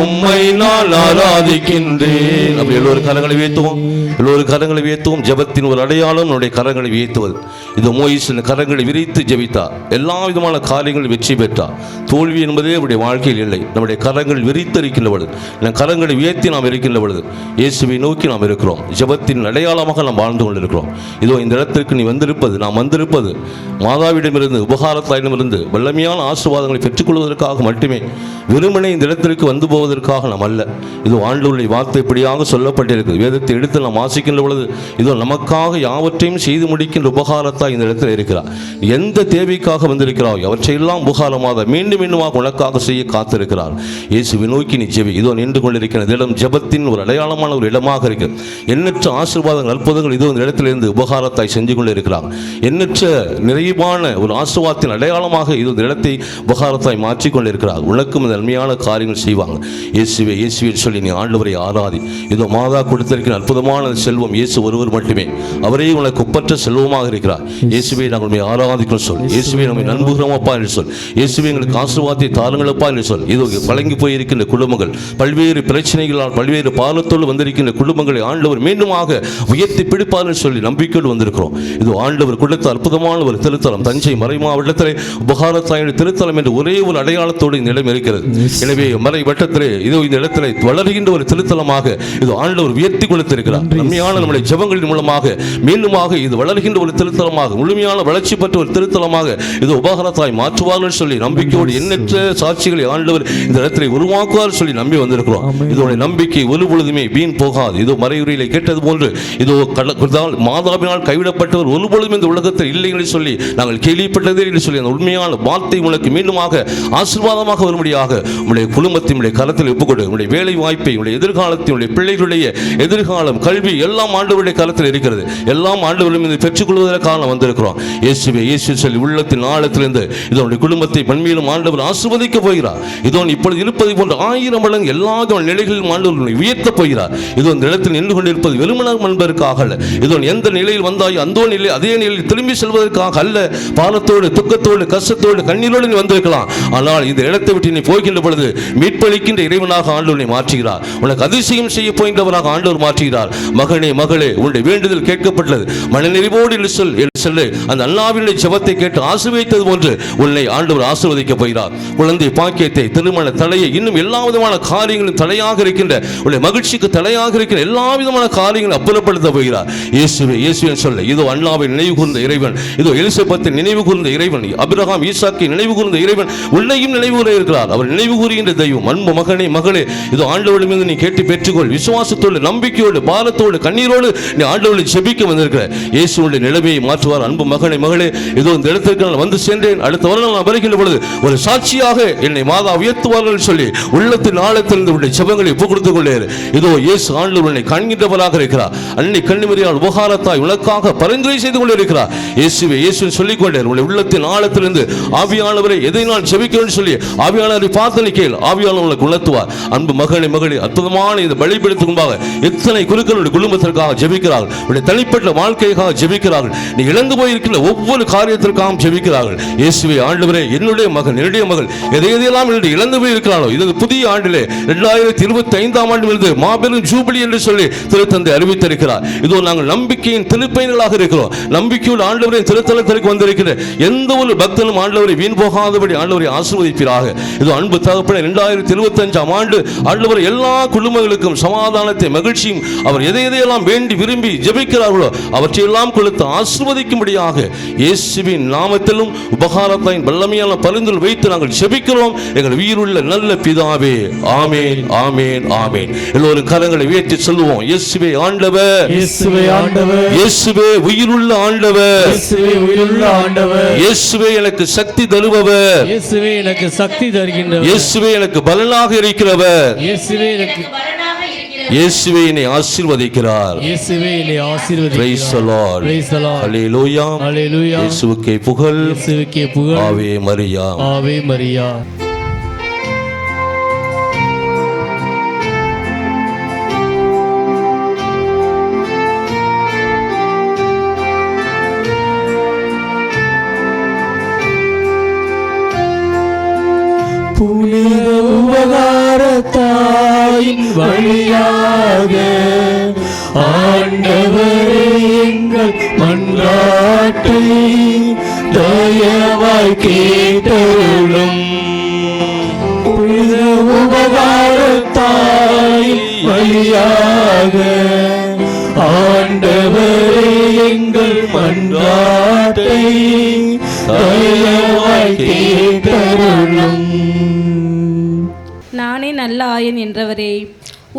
உம்மை நான் ஆராதிக்கின்றேன். அப்படி எல்லோரும் கரங்களை உயர்த்துவோம், எல்லோரும் கரங்களை உயர்த்துவோம். ஜெபத்தின் ஒரு அடையாளம் நம்முடைய கரங்களை உயர்த்துவது. இது மோயிசின் கரங்களை விரித்து ஜெபித்தார், எல்லா விதமான காரியங்களும் வெற்றி பெற்றார். தோல்வி என்பதே அவருடைய வாழ்க்கையில் இல்லை. நம்முடைய கரங்கள் விரித்து இருக்கின்ற பொழுது, நம் கரங்களை உயர்த்தி நாம் இருக்கின்ற பொழுது இயேசுவை நோக்கி நாம் இருக்கிறோம். ஜெபத்தின் அடையாளமாக நாம் வாழ்ந்து கொண்டிருக்கிறோம். இதோ இந்த இடத்திற்கு நீ வந்திருப்பது, நாம் வந்திருப்பது மாதாவிடமிருந்து, உபகாரத்தாயிடமிருந்து வல்லமையான ஆசீர்வாதங்களை பெற்றுக்கொள்வதற்காக மட்டுமே, வெறுமனே இந்த இடத்திற்கு வந்து போவதற்காக நாம் அல்ல. இதோ ஆண்டவருடைய வார்த்தை இப்படியாக சொல்லப்பட்டிருக்கு. வேதத்தை எடுத்து நாம் வாசிக்கின்ற பொழுது இதோ நமக்காக யாவற்றையும் செய்து முடிக்கின்ற உபகாரத்தாய் இந்த இடத்தில் இருக்கிறார். எந்த தேவைக்காக வந்திருக்கிறாய் அவற்றையெல்லாம் உபகாரமாக மீண்டும் மீண்டுமாக உனக்காக செய்ய காத்திருக்கிறார். இயேசுவை நோக்கி நீ ஜெபி. இதோ நின்று கொண்டிருக்கிற இடம் ஜெபத்தின் ஒரு அடையாளமான ஒரு இடமாக இருக்கிறது. எண்ணற்ற ஆசீர்வாதங்கள், அற்புதங்கள் இதோ இந்த இடத்திலிருந்து உபகாரத்தாய் செஞ்சு கொண்டிருக்கிறார். எண்ணற்ற நிறைவான ஒரு ஆசீர்வாதத்தின் அடையாளமாக இது இந்த இடத்தை உபகாரத்தாய் மாற்றிக்கொண்டிருக்கிறார். உனக்கும் இந்த நன்மையான காரியங்கள் செய்வாங்க. இயேசுவே இயேசுவே சொல்லி நீ ஆண்டவரை ஆராதி. இதோ மாதா கொடுத்திருக்கிற அற்புதமான செல்வம் இயேசு ஒருவர் மட்டுமே. அவரே உனக்கு ஒப்பற்ற செல்வமாக இருக்கிறார். இயேசுவே நாங்கள் உண்மை ஆராதிக்கிறோம் சொல். இயேசுவே நம்மை நம்புகிறோமப்பா என்று சொல். இயேசுவே எங்களுக்கு ஆசீர்வாதத்தை தாருங்களப்பா என்று சொல். இதோ பழங்கி போயிருக்கின்ற குடும்பங்கள், பல்வேறு பிரச்சனைகளால் பல்வேறு பாலத்தோடு வந்திருக்கின்ற குடும்பங்களை ஆண்டவர் மீண்டுமாக உயர்த்தி பிடிப்பார் என்று சொல்லி நம்பிக்கையோடு வந்திருக்கிறோம். இது ஆண்டவர் கொடுத்த அற்புதமான ஒரு திருத்தலம். தஞ்சை மறை மாவட்டத்திலே உபகாரத்தாயுடைய திருத்தலம் என்று ஒரே ஒரு அடையாளத்தோடு இந்த இடம் இருக்கிறது. எனவே மறை வட்டத்திலே இதோ இந்த இடத்திலே வளர்கின்ற ஒரு திருத்தலமாக இது ஆண்டவர் உயர்த்தி கொடுத்திருக்கிறார். நன்மையான நம்முடைய ஜெபங்களின் மூலமாக மீண்டுமாக இது வளர்கின்ற ஒரு திருத்தலமாக, முழுமையான வளர்ச்சி பெற்ற ஒரு திருத்தலமாக இது உபகாரத்தாய் மாற்றுவார்கள் சொல்லி நம்பிக்கையோடு எண்ணற்ற சாட்சிகளை ஆண்டவர் இந்த இடத்திலே உருவாக்குவார் சொல்லி நம்பி வந்திருக்கிறோம். இதோட நம்பிக்கை ஒரு பொழுதுமே வீண் போகாது. இதோ மறைவுரையிலே கேட்டது போன்று இதோ மாதாவினால் கைவிடப்பட்டவர் ஒரு பொழுதும் இந்த உலகத்தில் இல்லை என்று சொல்லி நாங்கள் கேள்விப்பட்டதே என்று சொல்லி அந்த உண்மையான வார்த்தை உனக்கு மீண்டுமாக ஆசீர்வாதமாக வரும்படியாக உங்களுடைய குடும்பத்தை உங்களுடைய கரத்தில் ஒப்புக்கொடு. உங்களுடைய வேலை வாய்ப்பை, உங்களுடைய எதிர்காலத்தை, உங்களுடைய பிள்ளைகளுடைய எதிர்காலம், கல்வி எல்லாம் ஆண்டவருடைய கரத்தில் இருக்கிறது. எல்லாம் ஆண்டவரும் இதை பெற்றுக்கொள்வதற்காக வந்திருக்கிறோம். இயேசுவே இயேசு சொல்லி உள்ளத்தின் ஆழத்திலிருந்து இதனுடைய குடும்பத்தை பன்மையிலும் ஆண்டவர் ஆசீர்வதிக்க போகிறார். இதோ இப்பொழுது இருப்பதை போன்ற 1000 மடங்கு எல்லா நிலைகளிலும் ஆண்டவர் உயர்த்தப் போகிறார். இதோ இந்த இடத்தில் நின்று கொண்டிருப்பது வெறுமனம் என்பதற்காக அல்ல. இதோ எந்த நிலையில் வந்தாயோ அந்த நிலை அதே நிலையில் திரும்பி செல்வதற்காக அல்ல. பாலத்தோடு, துக்கத்தோடு, கஷ்டத்தோடு, கண்ணீரோடு நீ வந்திருக்கலாம். ஆனால் இந்த இடத்தை விட்டு நீ போகின்ற பொழுது மீட்பளிக்கின்ற இறைவனாக ஆண்டவரை மாற்றுகிறார். உனக்கு அதிசயம் செய்ய போகின்றவராக ஆண்டவர் மாற்றுகிறார். மகனே மகளே, உன்னுடைய வேண்டுதல் கேட்கப்பட்டது. மனநிறைவோடு சொல்லு. அந்த அல்லாஹ்வினுடைய ஜெபத்தை கேட்டு ஆசீர்வதித்தது போன்று உன்னை ஆண்டவர் ஆசீர்வதிக்க போகிறார். குழந்தை பாக்கியத்தை, திருமண தடையை, இன்னும் எல்லா விதமான காரியங்களும் தடையாக இருக்கின்ற உன்னுடைய மகிழ்ச்சிக்கு தடையாக இருக்கிற எல்லா விதமான காரியங்களும் அப்புறப்படுத்த போகிறார். இயேசுவே இயேசுவே சொல்ல. இதோ அல்லாஹ்வை நினைவு கூர்ந்த இறைவன், இதோ எலிசபெத்தை நினைவு கூர்ந்த இறைவன், ஆபிரகாம் ஈசாக்கை நினைவு கூர்ந்த இறைவன் உன்னையும் நினைவு கூற இருக்கிறார். அவர் நினைவு கூறுகின்ற தெய்வம். அன்பு மகனே மகளே, இதோ ஆண்டவரிடமிருந்து நீ கேட்டு பெற்றுக்கொள். விசுவாசத்தோடு, நம்பிக்கையோடு, பாரத்தோடு, கண்ணீரோடு நீ ஆண்டவரை ஜெபிக்க வந்திருக்கிற இயேசுவுடைய நிலைமையை மாற்றுவார். அன்பு மகனே மகளே, இதோ இந்த இடத்திற்கு நான் வந்து சென்றேன், அடுத்த வருடம் நான் வருகின்ற பொழுது ஒரு சாட்சியாக என்னை மாதா உயர்த்துவார்கள் சொல்லி உள்ளத்தின் ஆழத்திலிருந்து உடைய ஜெபங்களை ஒப்புக் கொடுத்துக் கொண்டே. இதோ இயேசு ஆண்டவர் உன்னை காண்கின்றவராக இருக்கிறார். அன்னை கன்னிமரியால் உபகாரத்தாய் உனக்காக பரிந்துரை செய்து கொண்டே இருக்கிறார். இயேசுவே இயேசுவை சொல்லிக் கொண்டே உடைய உள்ளத்தின் ஆழத்திலிருந்து ஆவியானவரை எதை நான் ஜெபிக்கிறேன் சொல்லி ஆவியானவரை பார்த்து கேள். ஆவியானவர் உனக்கு உணர்த்துவார். அன்பு மகனே மகளே, அற்புதமான இந்த பலிபீடத்துக்கு முன்பாக எத்தனை குருக்களுடைய குடும்பத்திற்காக ஜெபிக்கிறார்கள், உடைய தனிப்பட்ட வாழ்க்கைக்காக ஜெபிக்கிறார்கள், நீ இழந்து போயிருக்கிற ஒவ்வொரு காரியத்திற்காகவும் ஜெபிக்கிறார்கள். இயேசுவே ஆண்டவரே, என்னுடைய மகன், என்னுடைய மகள் எதையெல்லாம் இழந்து போயிருக்கிறானோ இது புதிய ஆண்டிலே 2025ஆம் ஆண்டு மாபெரும் ஜூபிலி என்று சொல்லி திருத்தந்தை அறிவித்திருக்கிறார். இதோ நாங்கள் நம்பிக்கையின் திருப்பயணிகளாக இருக்கிறோம். நம்பிக்கையோடு ஆண்டவரின் திருத்தலத்திற்கு வந்திருக்கிற எந்த ஒரு பக்தனும் ஆண்டவரை வீண் போகாதபடி ஆண்டவரை ஆசீர்வதிப்பீராக. இதோ அன்பு தகப்பனே, 2025ஆம் ஆண்டு ஆண்டவர் எல்லா குடும்பங்களுக்கும் சமாதானத்தை, மகிழ்ச்சியும் அவர் எதையெல்லாம் வேண்டி விரும்பி ஜெபிக்கிறார்களோ அவற்றையெல்லாம் கொடுத்து ஆசீர்வதிக்கும்படியாக இயேசுவின் நாமத்திலும் உபகாரத்தாயின் வல்லமையான பரிந்துரை வைத்து நாங்கள் ஜெபிக்கிறோம் எங்கள் உயிருள்ள நல்ல பிதாவே. ஆமேன் ஆமேன் ஆமேன். எல்லோரும் கரங்களை உயர்த்தி சொல்லுவோம். இயேசுவே ஆண்டவர், இயேசுவே ஆண்டவர், இயேசுவே உயிருள்ள ஆண்டவர், இயேசுவே உயிருள்ள ஆண்டவர், இயேசுவே எனக்கு சக்தி தருபவர், இயேசுவே எனக்கு சக்தி தருகின்றவர், இயேசுவே எனக்கு பலனாக இருக்கிறவர், இயேசுவே எனக்கு இயேசுவே என்னை ஆசீர்வதிக்கிறார். இயேசுவே என்னை ஆசீர்வதிக்கிறார். Praise the Lord. Praise the Lord. Hallelujah. Hallelujah. இயேசுவுக்கே புகழ். இயேசுவுக்கே புகழ். ஆவே மரியா. ஆவே மரியா. புனித உபகாரத்தாயின் வழியாக ஆண்டவரே எங்கள் மன்றாட்டை தயவாய் கேட்டருளும். புனித உபகாரத்தாயின் வழியாக ஆண்டவரே எங்கள் மன்றாட்டை தயவாய் கேட்டருளும். நானே நல்ல ஆயன் என்றவரே,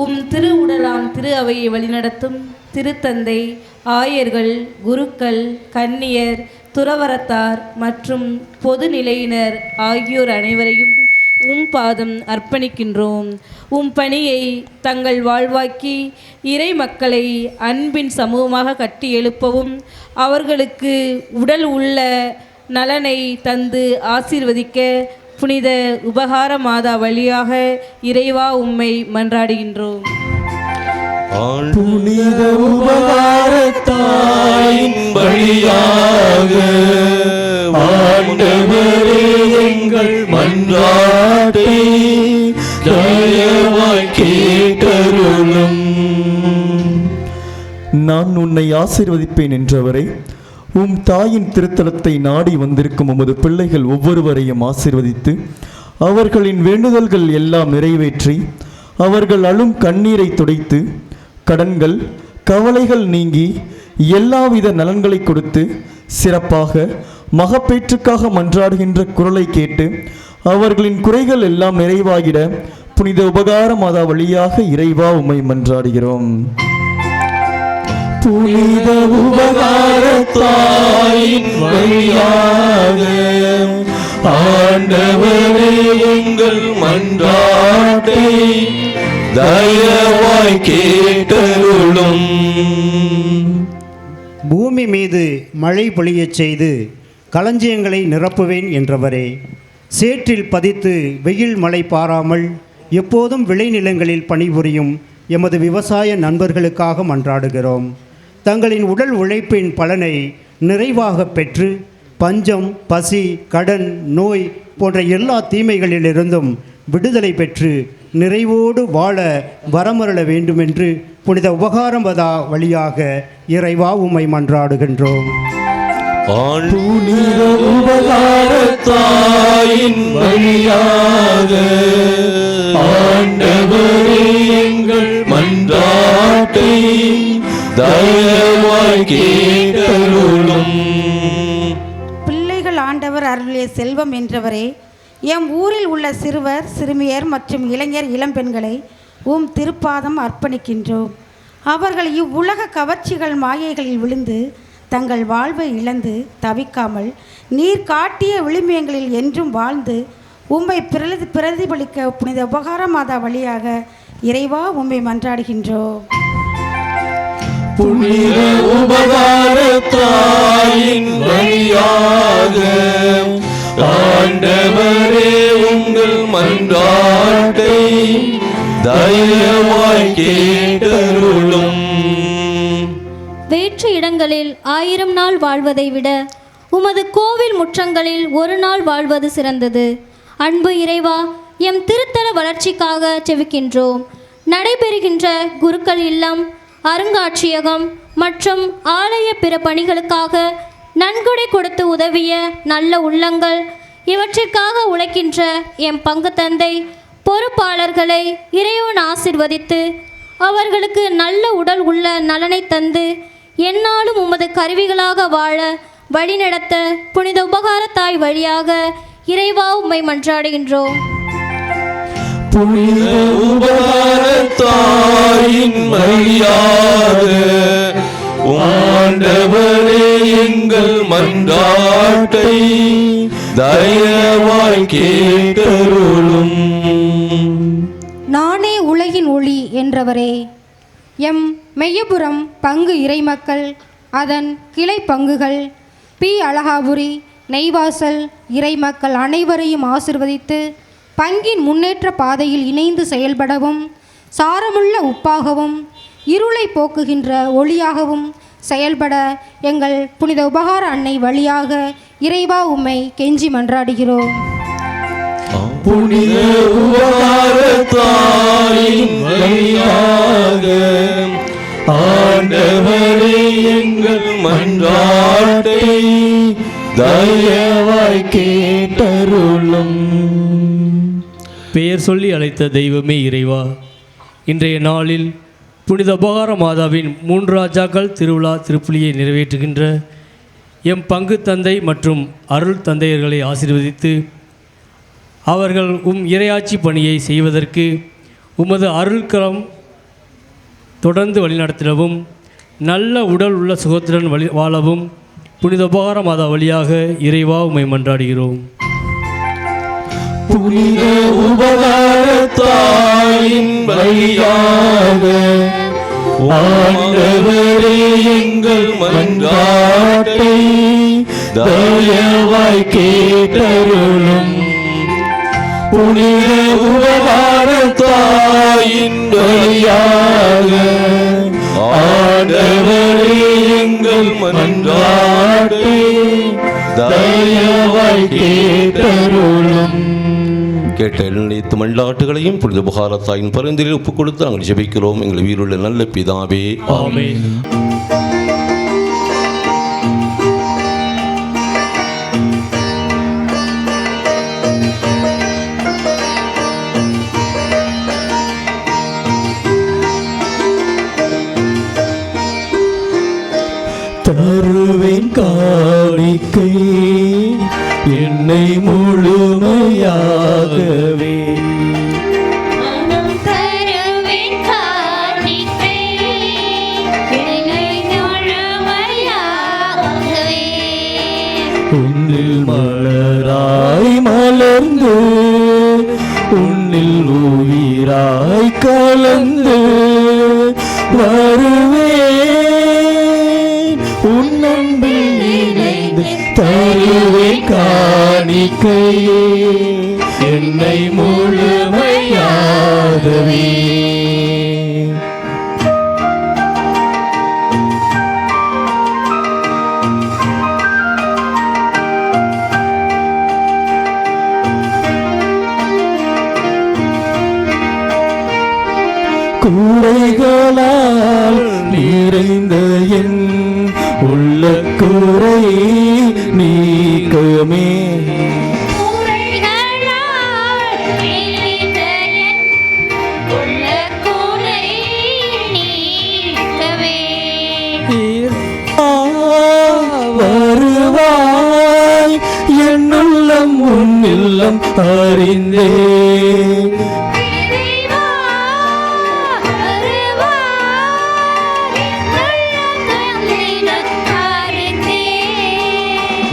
உம் திரு உடலான் திரு அவையை வழிநடத்தும் திருத்தந்தை, ஆயர்கள், குருக்கள், கன்னியர், துறவரத்தார் மற்றும் பொது நிலையினர் ஆகியோர் அனைவரையும் உம் பாதம் அர்ப்பணிக்கின்றோம். உம் பணியை தங்கள் வாழ்வாக்கி இறை மக்களை அன்பின் சமூகமாக கட்டி எழுப்பவும் அவர்களுக்கு உடல் உள்ள நலனை தந்து ஆசீர்வதிக்க புனித உபகார மாதா வழியாக இறைவா உம்மை மன்றாடுகின்றோம். புனித உபகாரத்தாயின் வழியாக ஆண்டவரே எங்கள் மன்றாட்டை தயவாய் கேட்டருளும். நான் உன்னை ஆசீர்வதிப்பேன் என்றவரை, உம் தாயின் திருத்தலத்தை நாடி வந்திருக்கும் உமது பிள்ளைகள் ஒவ்வொருவரையும் ஆசீர்வதித்து அவர்களின் வேண்டுதல்கள் எல்லாம் நிறைவேற்றி அவர்கள் அழும் கண்ணீரை துடைத்து கடன்கள் கவலைகள் நீங்கி எல்லாவித நலன்களை கொடுத்து சிறப்பாக மகப்பேற்றுக்காக மன்றாடுகின்ற குரலை கேட்டு அவர்களின் குறைகள் எல்லாம் நிறைவாகிட புனித உபகார மாதா வழியாக இறைவா உம்மை மன்றாடுகிறோம். புனித உபகாரத்தாயின் வழியாக ஆண்டவரே எங்கள் மன்றாட்டை தயவாய் கேட்டருளும். பூமி மீது மழை பொழியச் செய்து களஞ்சியங்களை நிரப்புவேன் என்றவரே, சேற்றில் பதித்து வெயில் மழை பாராமல் எப்போதும் விளைநிலங்களில் பணிபுரியும் எமது விவசாய நண்பர்களுக்காக மன்றாடுகிறோம். தங்களின் உடல் உழைப்பின் பலனை நிறைவாக பெற்று பஞ்சம், பசி, கடன், நோய் போன்ற எல்லா தீமைகளிலிருந்தும் விடுதலை பெற்று நிறைவோடு வாழ வரமருள வேண்டுமென்று புனித உபகாரமதா வழியாக இறைவா உம்மை மன்றாடுகின்றோம். புனித உபகாரத்தாயின் வழியாக ஆண்டவரே எங்கள் மன்றாட்டை தயவாய் கேட்டருளும். பிள்ளைகள் ஆண்டவர் அருளிய செல்வம் என்றவரே, எம் ஊரில் உள்ள சிறுவர், சிறுமியர் மற்றும் இளைஞர், இளம்பெண்களை உம் திருப்பாதம் அர்ப்பணிக்கின்றோம். அவர்கள் இவ்வுலக கவர்ச்சிகள் மாயைகளில் விழுந்து தங்கள் வாழ்வை இழந்து தவிக்காமல் நீர் காட்டிய விளிம்பியங்களில் என்றும் வாழ்ந்து உம்மை பிரதிபலிக்க புனித உபகார மாதா வழியாக இறைவா உம்மை மன்றாடுகின்றோம். புனித உபகாரத்தாயின் வழியாக ஆண்டவரே உங்கள் மன்றாட்டை தயவாய் கேட்டருளும். வேற்று இடங்களில் 1000 நாள் வாழ்வதை விட உமது கோவில் முற்றங்களில் ஒரு நாள் வாழ்வது சிறந்தது. அன்பு இறைவா, எம் திருத்தல வளர்ச்சிக்காக செவிக்கின்றோம். நடைபெறுகின்ற குருக்கள் இல்லம், அருங்காட்சியகம் மற்றும் ஆலய பிற பணிகளுக்காக நன்கொடை கொடுத்து உதவிய நல்ல உள்ளங்கள், இவற்றிற்காக உழைக்கின்ற எம் பங்கு தந்தை பொறுப்பாளர்களை இறைவன் ஆசிர்வதித்து அவர்களுக்கு நல்ல உடல் உள்ள நலனை தந்து எந்நாளும் உமது கருவிகளாக வாழ வழிநடத்த புனித உபகாரத்தாய் வழியாக இறைவா உம்மை மன்றாடுகின்றோம். புனித உபகாரத்தாயின் வழியாக ஆண்டவரே எங்கள் மன்றாட்டை தயவாய் கேட்டருளும். நானே உலகின் ஒளி என்றவரே, எம் மெய்யபுரம் பங்கு இறைமக்கள், அதன் கிளை பங்குகள், பி அழகாபுரி, நெய்வாசல் இறைமக்கள் அனைவரையும் ஆசிர்வதித்து பங்கின் முன்னேற்ற பாதையில் இணைந்து செயல்படவும் சாரமுள்ள உப்பாகவும் இருளை போக்குகின்ற ஒளியாகவும் செயல்பட எங்கள் புனித உபகார அன்னை வழியாக இறைவா உம்மை கெஞ்சி மன்றாடுகிறோம். புனித உபகாரத்தாயின் வழியாக ஆண்டவரே எங்கள் மன்றாட்டை தயவாய் கேட்டருளும். பெயர் சொல்லி அழைத்த தெய்வமே இறைவா, இன்றைய நாளில் புனித உபகார மாதாவின் 3 ராஜாக்கள் திருவிழா திருப்பலியை நிறைவேற்றுகின்ற எம் பங்கு தந்தை மற்றும் அருள் தந்தையர்களை ஆசீர்வதித்து அவர்கள் இறையாட்சி பணியை செய்வதற்கு உமது அருள்கரம் தொடர்ந்து வழிநடத்திடவும் நல்ல உடல் உள்ள சுகத்துடன் வாழவும் புனித உபகார மாதா வழியாக இறைவா உம்மை மன்றாடுகிறோம். புனித உபகாரத்தாயின் வழியாக ஆண்டவரே எங்கள் மன்றாட்டை தயவாய் கேட்டருளும். புனித உபகாரத்தாயின் வழியாக ஆண்டவரே எங்கள் மன்றாட்டை தயவாய் கேட்டருளும். கேட்ட அனைத்து மன்றாட்டுகளையும் புனித உபகாரத்தாயின் பரிந்துரையில் ஒப்புக் கொடுத்து நாங்கள் ஜெபிக்கிறோம். எங்கள் உயிருள்ள நல்ல பிதாவே, ஆமென். தருவேன் காணிக்கை என்னை முழுமையாகவே. தருவேன் காணிக்கை என்னை முழுமையாகவே. உன்னில் மலராய் மலர்ந்து உன்னில் உயிராய் கலந்து வருவேன் உன் அன்பில் இணைந்து. தருவேன் காணிக்கையே என்னை முழுமையாகவே. கூரைகளால் நிறைந்த என் உள்ள கூரை நீக்கமே. வருவாய் என் உள்ளம் உன் இல்லம் அறிந்தேன்.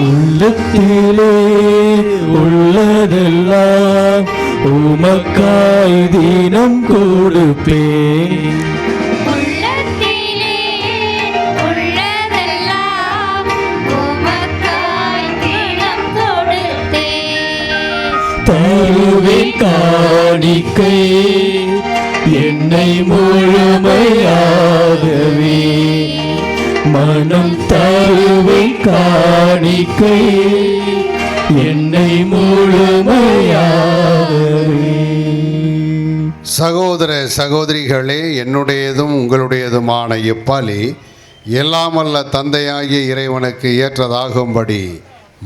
உள்ளத்திலே உள்ளதெல்லாம் உமக்காய் தினம் கொடுப்பேன். தருவேன் காணிக்கை என்னை முழுமையாகவே. மனம் தருவேன் காணிக்கை என்னை முழுமையாகவே. சகோதர சகோதரிகளே, என்னுடையதும் உங்களுடையதுமான இப்பலி எல்லாமல்ல தந்தையாகிய இறைவனுக்கு ஏற்றதாகும்படி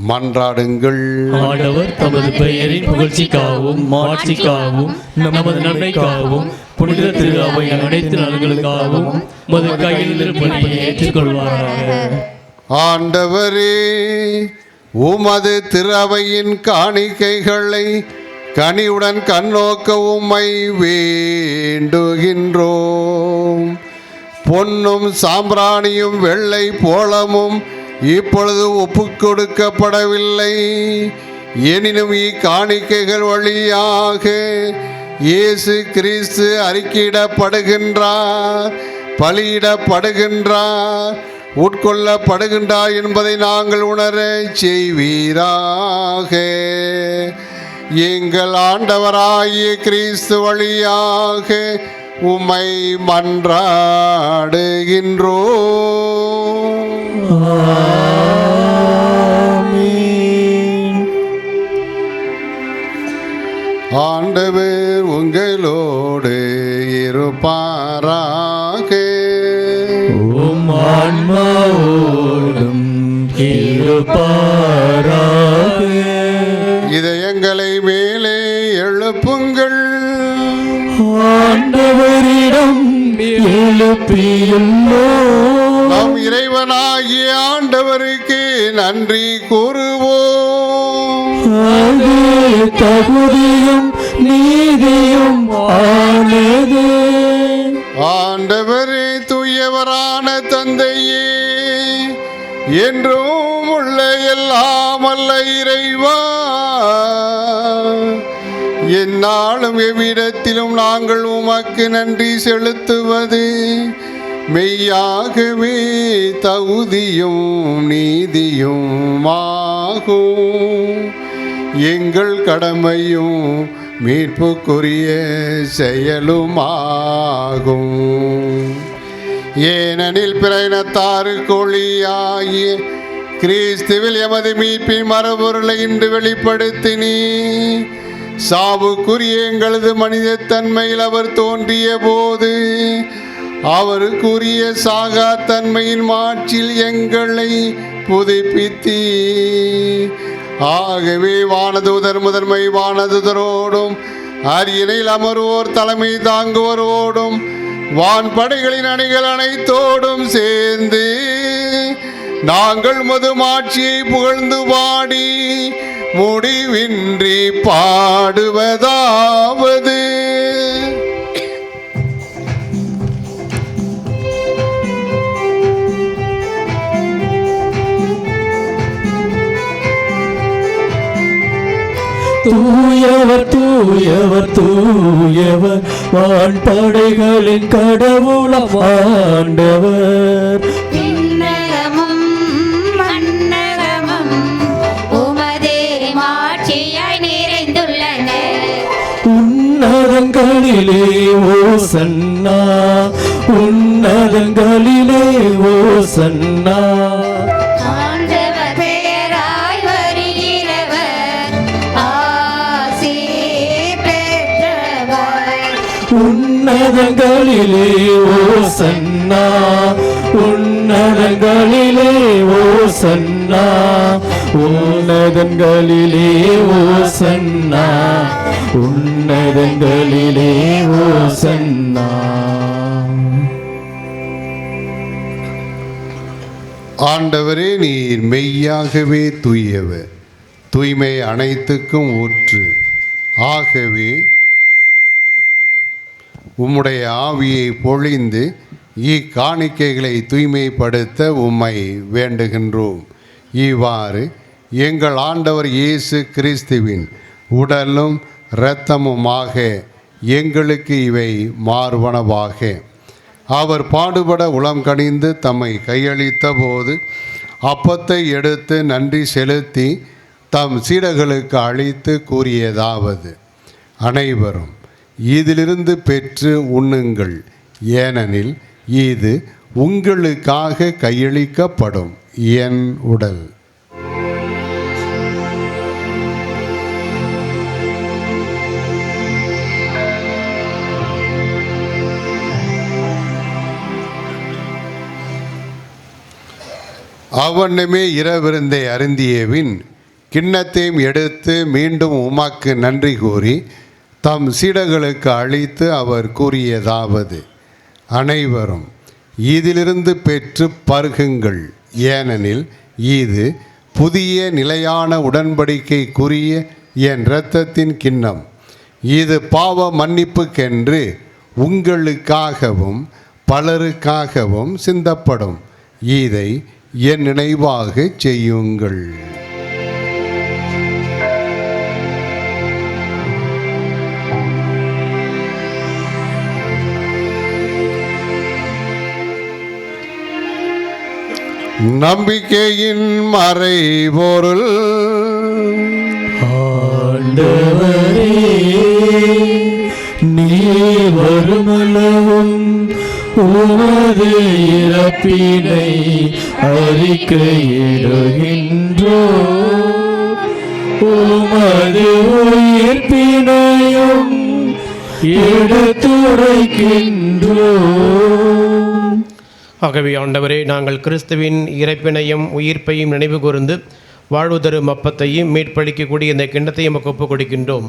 மன்றாடுங்கள். ஆண்டவர் தமது பெயரின் புகழ்ச்சிக்காகவும் மாட்சிக்காகவும் நமது நன்மைக்காகவும் புனித திரு அவையின் அனைத்து நலன்களுக்காகவும் உமது கையில் பணியை ஏற்றுக்கொள்வாராக. ஆண்டவரே, உமது திரு அவையின் காணிக்கைகளை கனிவுடன் கண்ணோக்க உம்மை வேண்டுகின்றோம். பொன்னும் சாம்பிராணியும் வெள்ளை போளமும் இப்பொழுது ஒப்புக் கொடுக்கப்படவில்லை. எனினும் இக்காணிக்கைகள் வழியாக இயேசு கிறிஸ்து அறிக்கையிடப்படுகின்றார், பலியிடப்படுகின்றார், உட்கொள்ளப்படுகின்றார் என்பதை நாங்கள் உணர செய்வீராக. எங்கள் ஆண்டவராகிய கிறிஸ்து வழியாக உம்மை மன்றாடுகின்றோம். ஆண்டவர் உங்களோடு இருப்பாராக. உம் ஆன்மாவோடும் இருப்பாராக. இதயங்களை மேலே எழுப்புங்கள். ஆண்டவரிடம் எழுப்பியுள்ளோம். நம் இறைவனாகிய ஆண்டவருக்கு நன்றி கூறுவோம். அது தகுதியும் நீதியும் ஆனது. ஆண்டவரே, தூயவரான தந்தையே, என்றும் உள்ள எல்லாம் அல்ல இறைவா, எந்நாளும் எவ்விடத்திலும் நாங்கள் உமக்கு நன்றி செலுத்துவது மெய்யாகவே தகுதியும் நீதியும் ஆகும். எங்கள் கடமையும் மீட்புக்குரிய செயலுமாகும். ஏனெனில் பிற இனத்தாருக்கு ஒளியாகிய கிறிஸ்துவில் எமது மீட்பின் மரபொருளை இன்று வெளிப்படுத்தினீ. சாவுக்குரிய எங்களது மனித தன்மையில் அவர் தோன்றிய போது அவருக்குரிய சாகா தன்மையின் மாட்சியில் எங்களை புதுப்பித்தீ. ஆகவே வானதூதர் முதன்மை வானதூதரோடும் அரியணையில் அமர்வோர் தலைமை தாங்குவோரோடும் வான்படைகளின் அணிகள் அனைத்தோடும் சேர்ந்து நாங்கள் மதுமாட்சியை புகழ்ந்து பாடி முடிவின்றி பாடுவதாவது. தூயவர் தூயவர் தூயவர் வான்படைகளின் கடவுளம் ஆண்டவர். விண்ணகமும் மண்ணகமும் உமது மாட்சியாய் நிறைந்துள்ளன. உன்னதங்களிலே ஓசன்னா, உன்னதங்களிலே ஓசன்னா. ஆண்டவர் பெயராய் வருகிறவர் ஆசி பெற்றவர். உன்னதங்களிலே ஓசன்னா, உன்னதங்களிலே ஓசன்னா, உன்னதங்களிலே ஓசன்னா, உன்னதங்களிலே ஓசன்னா. ஆண்டவரே, நீர் மெய்யாகவே தூயவர், தூய்மை அனைத்துக்கும் ஊற்று. ஆகவே உம்முடைய ஆவியை பொழிந்து இக்காணிக்கைகளை தூய்மைப்படுத்த உம்மை வேண்டுகின்றோம். இவ்வாறு எங்கள் ஆண்டவர் இயேசு கிறிஸ்துவின் உடலும் இரத்தமுமாக எங்களுக்கு இவை மாறுவனவாக. அவர் பாடுபட உளம் கனிந்து தம்மை கையளித்த போது அப்பத்தை எடுத்து நன்றி செலுத்தி தம் சீடர்களுக்கு அளித்து கூறியதாவது: அனைவரும் இதிலிருந்து பெற்று உண்ணுங்கள், ஏனெனில் இது உங்களுக்காக கையளிக்கப்படும் என் உடல். அவ்வண்ணமே இரவிருந்தை அருந்தியவின் கிண்ணத்தையும் எடுத்து மீண்டும் உமக்கு நன்றி கூறி தம் சீடர்களுக்கு அளித்து அவர் கூறியதாவது: அனைவரும் இதிலிருந்து பெற்று பருகுங்கள், ஏனெனில் இது புதிய நிலையான உடன்படிக்கைக்குரிய என் இரத்தத்தின் கிண்ணம். இது பாவ மன்னிப்புக்கென்று உங்களுக்காகவும் பலருக்காகவும் சிந்தப்படும். இதை என் நினைவாக செய்யுங்கள். நம்பிக்கையின் மறைபொருள். ஆண்டவரே, நீ வருமளவும் உமது இறப்பினை அறிக்கையிடுகின்றோ. உமது உயிர்ப்பினையும் எடுத்துரைக்கின்றோம். ஆகவே ஆண்டவரே, நாங்கள் கிறிஸ்துவின் இறப்பினையும் உயிர்ப்பையும் நினைவு கூர்ந்து வாழ்வு தரும் அப்பத்தையும் மீட்பளிக்கக்கூடிய இந்த கிண்ணத்தையும் நமக்கு ஒப்புக் கொடுக்கின்றோம்.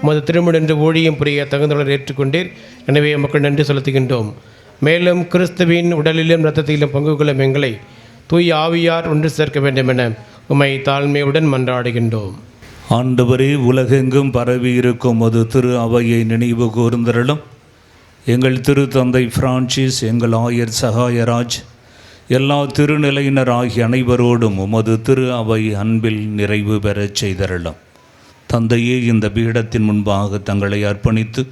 உமது திருமுடின்று ஊழியம் புரிய தகுந்தவர்கள் ஏற்றுக்கொண்டீர். எனவே மக்கள் நன்றி செலுத்துகின்றோம். மேலும் கிறிஸ்துவின் உடலிலும் இரத்தத்திலும் பங்கு கொள்ளும் எங்களை தூய் ஆவியார் ஒன்று சேர்க்க வேண்டும் என உம்மை தாழ்மையுடன் மன்றாடுகின்றோம். ஆண்டவரே, உலகெங்கும் பரவி இருக்கும் அது திரு அவையை நினைவு கூர்ந்தருளும். எங்கள் திரு தந்தை பிரான்சிஸ், எங்கள் ஆயர் சகாயராஜ், எல்லா திருநிலையினர் ஆகிய அனைவரோடும் உமது திரு அவை அன்பில் நிறைவு பெறச் செய்தருளும். தந்தையே, இந்த பீடத்தின் முன்பாக தங்களை அர்ப்பணித்து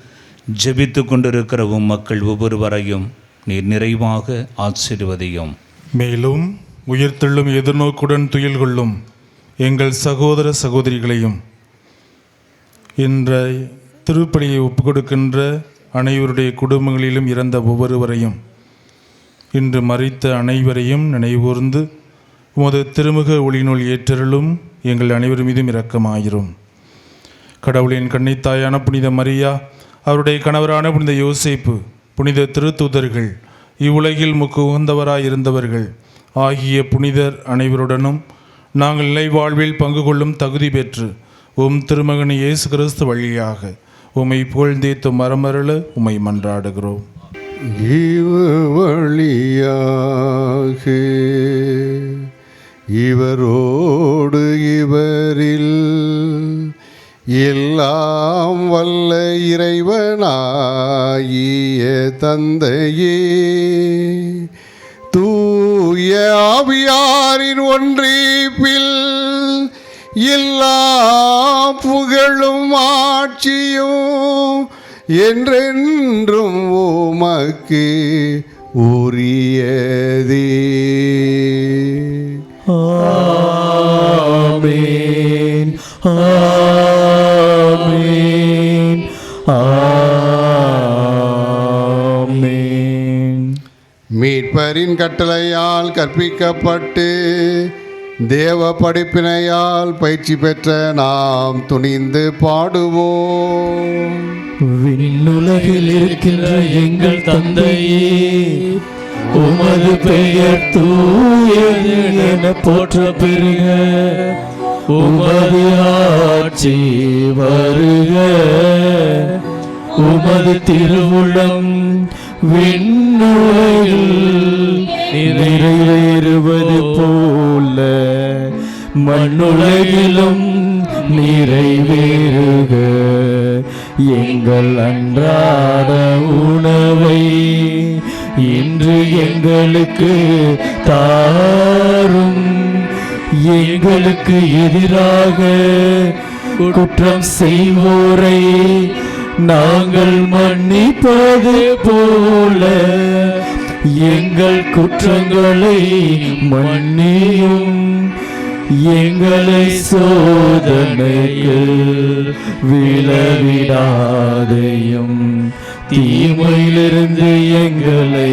ஜெபித்து கொண்டிருக்கிற மக்கள் ஒவ்வொருவரையும் நீர் நிறைவாக ஆசீர்வதியும். மேலும் உயிர்த்தெழும் எதிர்நோக்குடன் துயில் கொள்ளும் எங்கள் சகோதர சகோதரிகளையும் இன்ற திருப்பலியை ஒப்புக்கொடுக்கின்ற அனைவருடைய குடும்பங்களிலும் இறந்த ஒவ்வொருவரையும் இன்று மரித்த அனைவரையும் நினைவூர்ந்து உமது திருமுக ஒளிநூல் ஏற்றருளும். எங்கள் அனைவர் மீதும் இரக்கமாயிரும். கடவுளின் கன்னித்தாயான புனித மரியா, அவருடைய கணவரான புனித யோசேப்பு, புனித திருத்தூதர்கள், இவ்வுலகில் உகந்தவராயிருந்தவர்கள் ஆகிய புனிதர் அனைவருடனும் நாங்கள் நிலை வாழ்வில் பங்கு கொள்ளும் தகுதி பெற்று உம் திருமகன் இயேசு கிறிஸ்து வழியாக உம்மை புகழ்ந்தேத்து மரமருள உம்மை மன்றாடுகிறோம். வழியாக இவரோடு இவரில் எல்லாம் வல்ல இறைவனாகிய தந்தையே, தூய ஆவியாரின் ஒன்றிப்பில் எல்லா புகழும் ஆட்சியும் என்றென்றும் உமக்கு உரியதே. ஆமென், ஆமென், ஆமென். மீட்பரின் கட்டளையால் கற்பிக்கப்பட்டு தேவ படிப்பினையால் பயிற்சி பெற்ற நாம் துணிந்து பாடுவோம். விண்ணுலகில் இருக்கின்ற எங்கள் தந்தையே, உமது பெயர் தூயது என போற்ற பெறுக. உமது ஆட்சி வருக. உமது திருவுளம் விண்ணுலகில் நிறைவேறுவது போல மண்ணுலகிலும் நிறைவேறுக. எங்கள் அன்றாட உணவை இன்று எங்களுக்கு தாரும். எங்களுக்கு எதிராக குற்றம் செய்வோரை நாங்கள் மன்னிப்பது போல எங்கள் குற்றங்களை மன்னியும். எங்களை சோதனைக்கு விழவிடாதையும் தீமையிலிருந்து எங்களை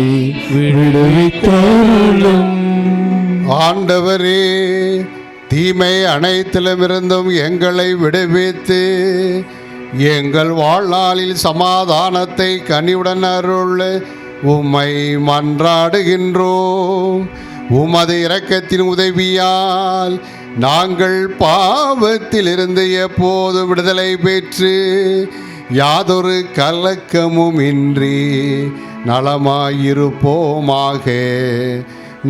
விடுவித்தருளும். ஆண்டவரே, தீமை அனைத்திலுமிருந்தும் எங்களை விடுவித்து எங்கள் வாழ்நாளில் சமாதானத்தை கனிவுடன் அருள் உம்மை மன்றாடுகின்றோம். உமது இரக்கத்தின் உதவியால் நாங்கள் பாவத்திலிருந்து எப்போது விடுதலை பெற்று யாதொரு கலக்கமும் இன்றி நலமாயிருப்போமாக.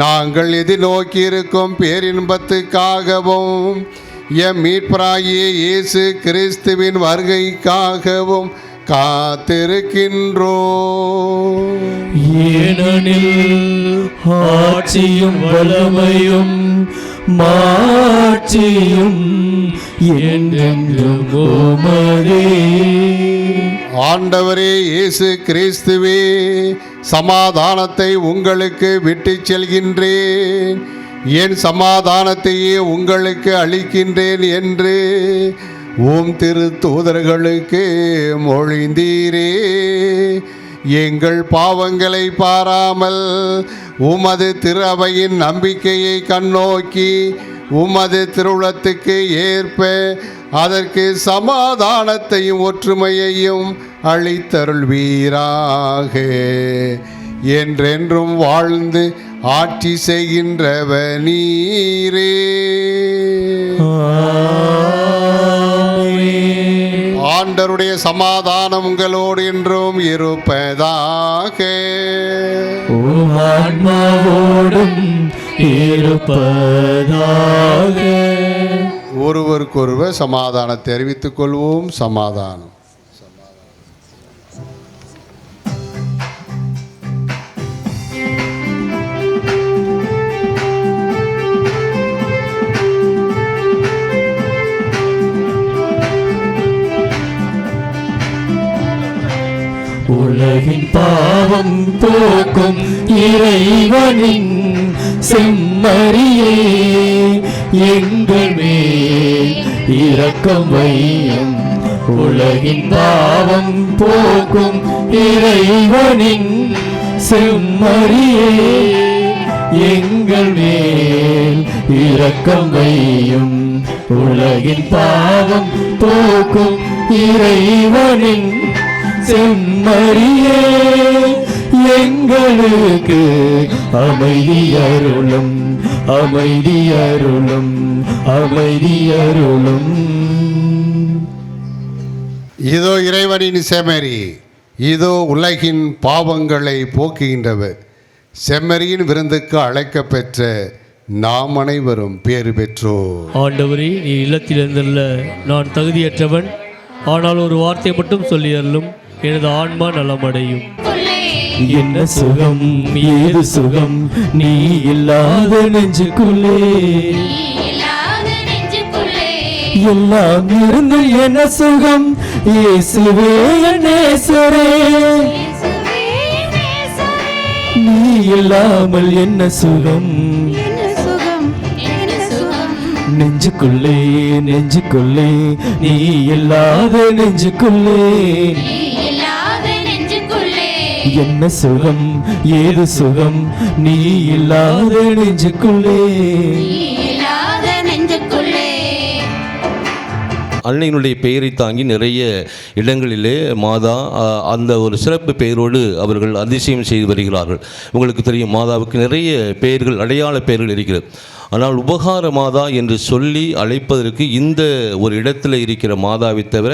நாங்கள் எதிர்நோக்கியிருக்கும் பேரின்பத்துக்காகவும் எம் மீட்பராகிய இயேசு கிறிஸ்துவின் வருகைக்காகவும் காத்திருக்கின்றோம். ஏனெனில் ஆட்சியும் வல்லமையும் மாட்சியும் என்றென்றும் உமதே. ஆண்டவரே இயேசு கிறிஸ்துவே, சமாதானத்தை உங்களுக்கு விட்டுச் செல்கின்றேன், என் சமாதானத்தையே உங்களுக்கு அளிக்கின்றேன் என்று உம் திரு தூதர்களுக்கு மொழிந்தீரே. எங்கள் பாவங்களை பாராமல் உமது திரு அவையின் நம்பிக்கையை கண்ணோக்கி உமது திருவுளத்துக்கு ஏற்ப அதற்கு சமாதானத்தையும் ஒற்றுமையையும் அளித்தருள்வீராக. என்றென்றும் வாழ்ந்து ஆட்சி செய்கின்றவ நீரே. ஆண்டவருடைய சமாதானம் உங்களோடு என்றும் இருப்பதாக. ஆன்மாவோடும் இருப்பதாக. ஒருவருக்கொருவர் சமாதானத்தை தெரிவித்துக் கொள்வோம். சமாதானம். உலகின் பாவம் போக்கும் இறைவனின் செம்மறியே, எங்கள் மேல் இரக்கம் வையும். உலகின் பாவம் போக்கும் இறைவனின் செம்மறியே, எங்கள் மேல் இரக்கம் வையும். உலகின் பாவம் போக்கும் இறைவனின் செம்மறியே, எங்களுக்கு அமைதி அருளும், அமைதி அருளும், அமைதி அருளும். இதோ இறைவனின் செம்மறி, இதோ உலகின் பாவங்களை போக்குகின்றவர். செம்மறியின் விருந்துக்கு அழைக்கப்பெற்ற நாம் அனைவரும் பேறு பெற்றோர். ஆண்டவரே, நீ இல்லத்தில் இருந்துள்ள நான் தகுதியற்றவன், ஆனால் ஒரு வார்த்தை மட்டும் சொல்லி அருளும், எனது ஆன்மா நலமடையும். என்ன சுகம், ஏது சுகம், நீ இல்லாத நெஞ்சுக்குள்ளே எல்லாம் இருந்தும் என்ன சுகம், இயேசுவே என் நேசரே. நீ இல்லாமல் என்ன சுகம், நெஞ்சுக்குள்ளே நெஞ்சுக்குள்ளே நீ இல்லாத நெஞ்சுக்குள்ளே என்ன சுகம், ஏது சுகம், நீ இல்லாத நெஞ்சுக்குள்ளே. அன்னையினுடைய பெயரை தாங்கி நிறைய இடங்களிலே மாதா அந்த ஒரு சிறப்பு பெயரோடு அவர்கள் அதிசயம் செய்து வருகிறார்கள். உங்களுக்கு தெரியும், மாதாவுக்கு நிறைய பெயர்கள், அடையாள பெயர்கள் இருக்கிறது. ஆனால் உபகார மாதா என்று சொல்லி அழைப்பதற்கு இந்த ஒரு இடத்துல இருக்கிற மாதாவை தவிர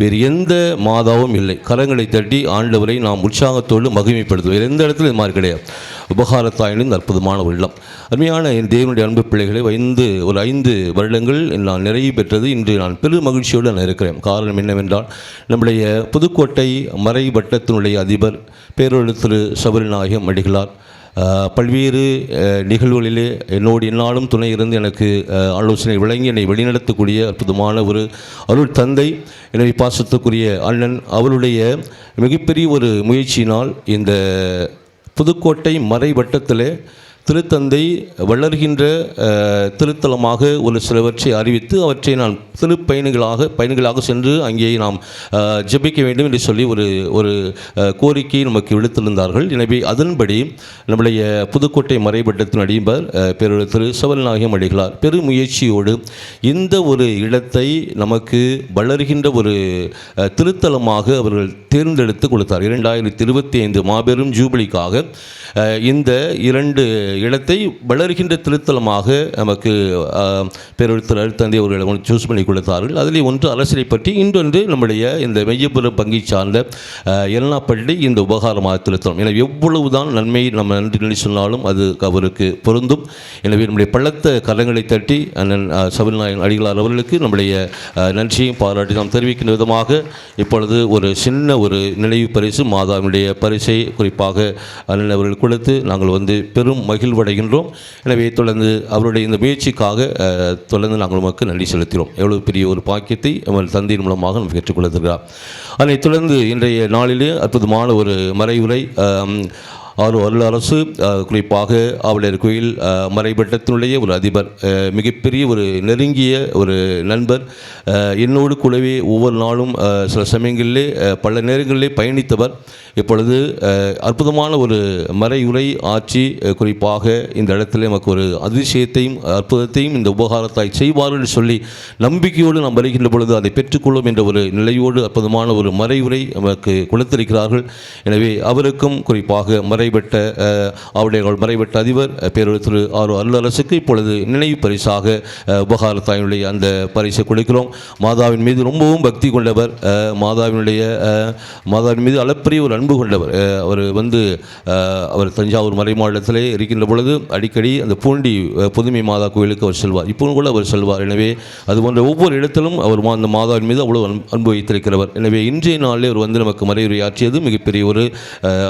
வேறு எந்த மாதாவும் இல்லை. கரங்களை தட்டி ஆண்டவரை நாம் உற்சாகத்தோடு மகிமைப்படுத்துவோம். வேறு எந்த இடத்துல இது மாதிரி கிடையாது. உபகாரத்தாயினின் அற்புதமான ஒரு இல்லம். அருமையான என் தேவனுடைய அன்பு பிள்ளைகளை ஒரு 5 வருடங்கள் நான் நிறைவு பெற்றது. இன்று நான் பெரும் மகிழ்ச்சியோடு நான் இருக்கிறேன். காரணம் என்னவென்றால், நம்முடைய புதுக்கோட்டை மறை வட்டத்தினுடைய அதிபர் பேரொரு திரு சபரிநாயகம் அடிகளார் பல்வேறு நிகழ்வுகளிலே என்னோடு என்னாலும் துணை இருந்து எனக்கு ஆலோசனை வழங்கி என்னை வழிநடத்தக்கூடிய அற்புதமான ஒரு அருள் தந்தை, எனவே பாசத்துக்குரிய அண்ணன், அவருடைய மிகப்பெரிய ஒரு முயற்சியினால் இந்த புதுக்கோட்டை மறை வட்டத்திலே திருத்தந்தை வளர்கின்ற திருத்தலமாக ஒரு சிலவற்றை அறிவித்து அவற்றை நான் பயணிகளாக சென்று அங்கே நாம் ஜெபிக்க வேண்டும் என்று சொல்லி ஒரு கோரிக்கையை நமக்கு விடுத்திருந்தார்கள். எனவே அதன்படி நம்முடைய புதுக்கோட்டை மறைவட்டத்தின் அதிபர் பேரொரு திரு சபரிநாயகம் அடிகளார் பெரும் முயற்சியோடு இந்த ஒரு இடத்தை நமக்கு வளர்கின்ற ஒரு திருத்தலமாக அவர்கள் தேர்ந்தெடுத்து கொடுத்தார். 2025 மாபெரும் ஜூபிலிக்காக இந்த 2 இடத்தை வளர்கின்ற திருத்தலமாக நமக்கு பேரொருத்தர் தந்தை அவர்கள் சூஸ் பண்ணி கொடுத்தார்கள். அதில் ஒன்று அரசியலை பற்றி, இன்னொன்று நம்முடைய இந்த மெய்யபுரம் பங்கை சார்ந்த எல்னாப்பள்ளி இந்த உபகாரமாக திருத்தலம். எனவே எவ்வளவுதான் நன்மை நம்ம நன்றி சொன்னாலும் அது அவருக்கு பொருந்தும். எனவே நம்முடைய பள்ளத்த கரங்களை தட்டி அண்ணன் சபரிநாயகன் அடிகளார் அவர்களுக்கு நம்முடைய நன்றியையும் பாராட்டி நாம் தெரிவிக்கின்ற விதமாக இப்பொழுது ஒரு சின்ன ஒரு நினைவு பரிசு, மாதாவினுடைய பரிசை குறிப்பாக அண்ணன் அவர்கள் கொடுத்து நாங்கள் பெரும் மகிழ்வடைகின்றோம். எனவே தொடர்ந்து அவருடைய இந்த முயற்சிக்காக தொடர்ந்து நாங்கள் நமக்கு நன்றி செலுத்துகிறோம். எவ்வளவு பெரிய ஒரு பாக்கியத்தை அவர் தந்தையின் மூலமாக நமக்கு ஏற்றுக்கொள்கிறார். அதனைத் தொடர்ந்து இன்றைய நாளிலே அற்புதமான ஒரு மறைவுரை ஆரூர் அருள் அரசு குறிப்பாக ஆவலர் கோயில் மறைவட்டத்தினுடைய ஒரு அதிபர், மிகப்பெரிய ஒரு நெருங்கிய ஒரு நண்பர், என்னோடு கூடவே ஒவ்வொரு நாளும் சில சமயங்களிலே பல நேரங்களிலே பயணித்தவர். இப்பொழுது அற்புதமான ஒரு மறையுரை ஆட்சி குறிப்பாக இந்த இடத்துல நமக்கு ஒரு அதிசயத்தையும் அற்புதத்தையும் இந்த உபகாரத்தாய் செய்வார்கள் சொல்லி நம்பிக்கையோடு நாம் வருகின்ற பொழுது அதை பெற்றுக்கொள்ளும் என்ற ஒரு நிலையோடு அற்புதமான ஒரு மறையுரை நமக்கு கொடுத்திருக்கிறார்கள். எனவே அவருக்கும் குறிப்பாக மறைவட்ட அவருடைய மறைவட்ட அதிபர் பேரொரு ஆரூர் அருளரசுக்கு இப்பொழுது நினைவு பரிசாக உபகாரத்தாயினுடைய அந்த பரிசை கொடுக்கிறோம். மாதாவின் மீது ரொம்பவும் பக்தி கொண்டவர், மாதாவின் மீது அளப்பரிய ஒரு அன்பு கொண்டவர். அவர் தஞ்சாவூர் மறைமாவட்டத்திலே இருக்கின்ற பொழுது அடிக்கடி அந்த பூண்டி புதுமை மாதா கோயிலுக்கு அவர் செல்வார். இப்போது கூட அவர் செல்வார். எனவே அது போன்ற ஒவ்வொரு இடத்திலும் அவர் அந்த மாதாவின் மீது அவ்வளவு அன்பு வைத்திருக்கிறவர். எனவே இன்றைய நாளில் அவர் நமக்கு மறையுரையாற்றியது மிகப்பெரிய ஒரு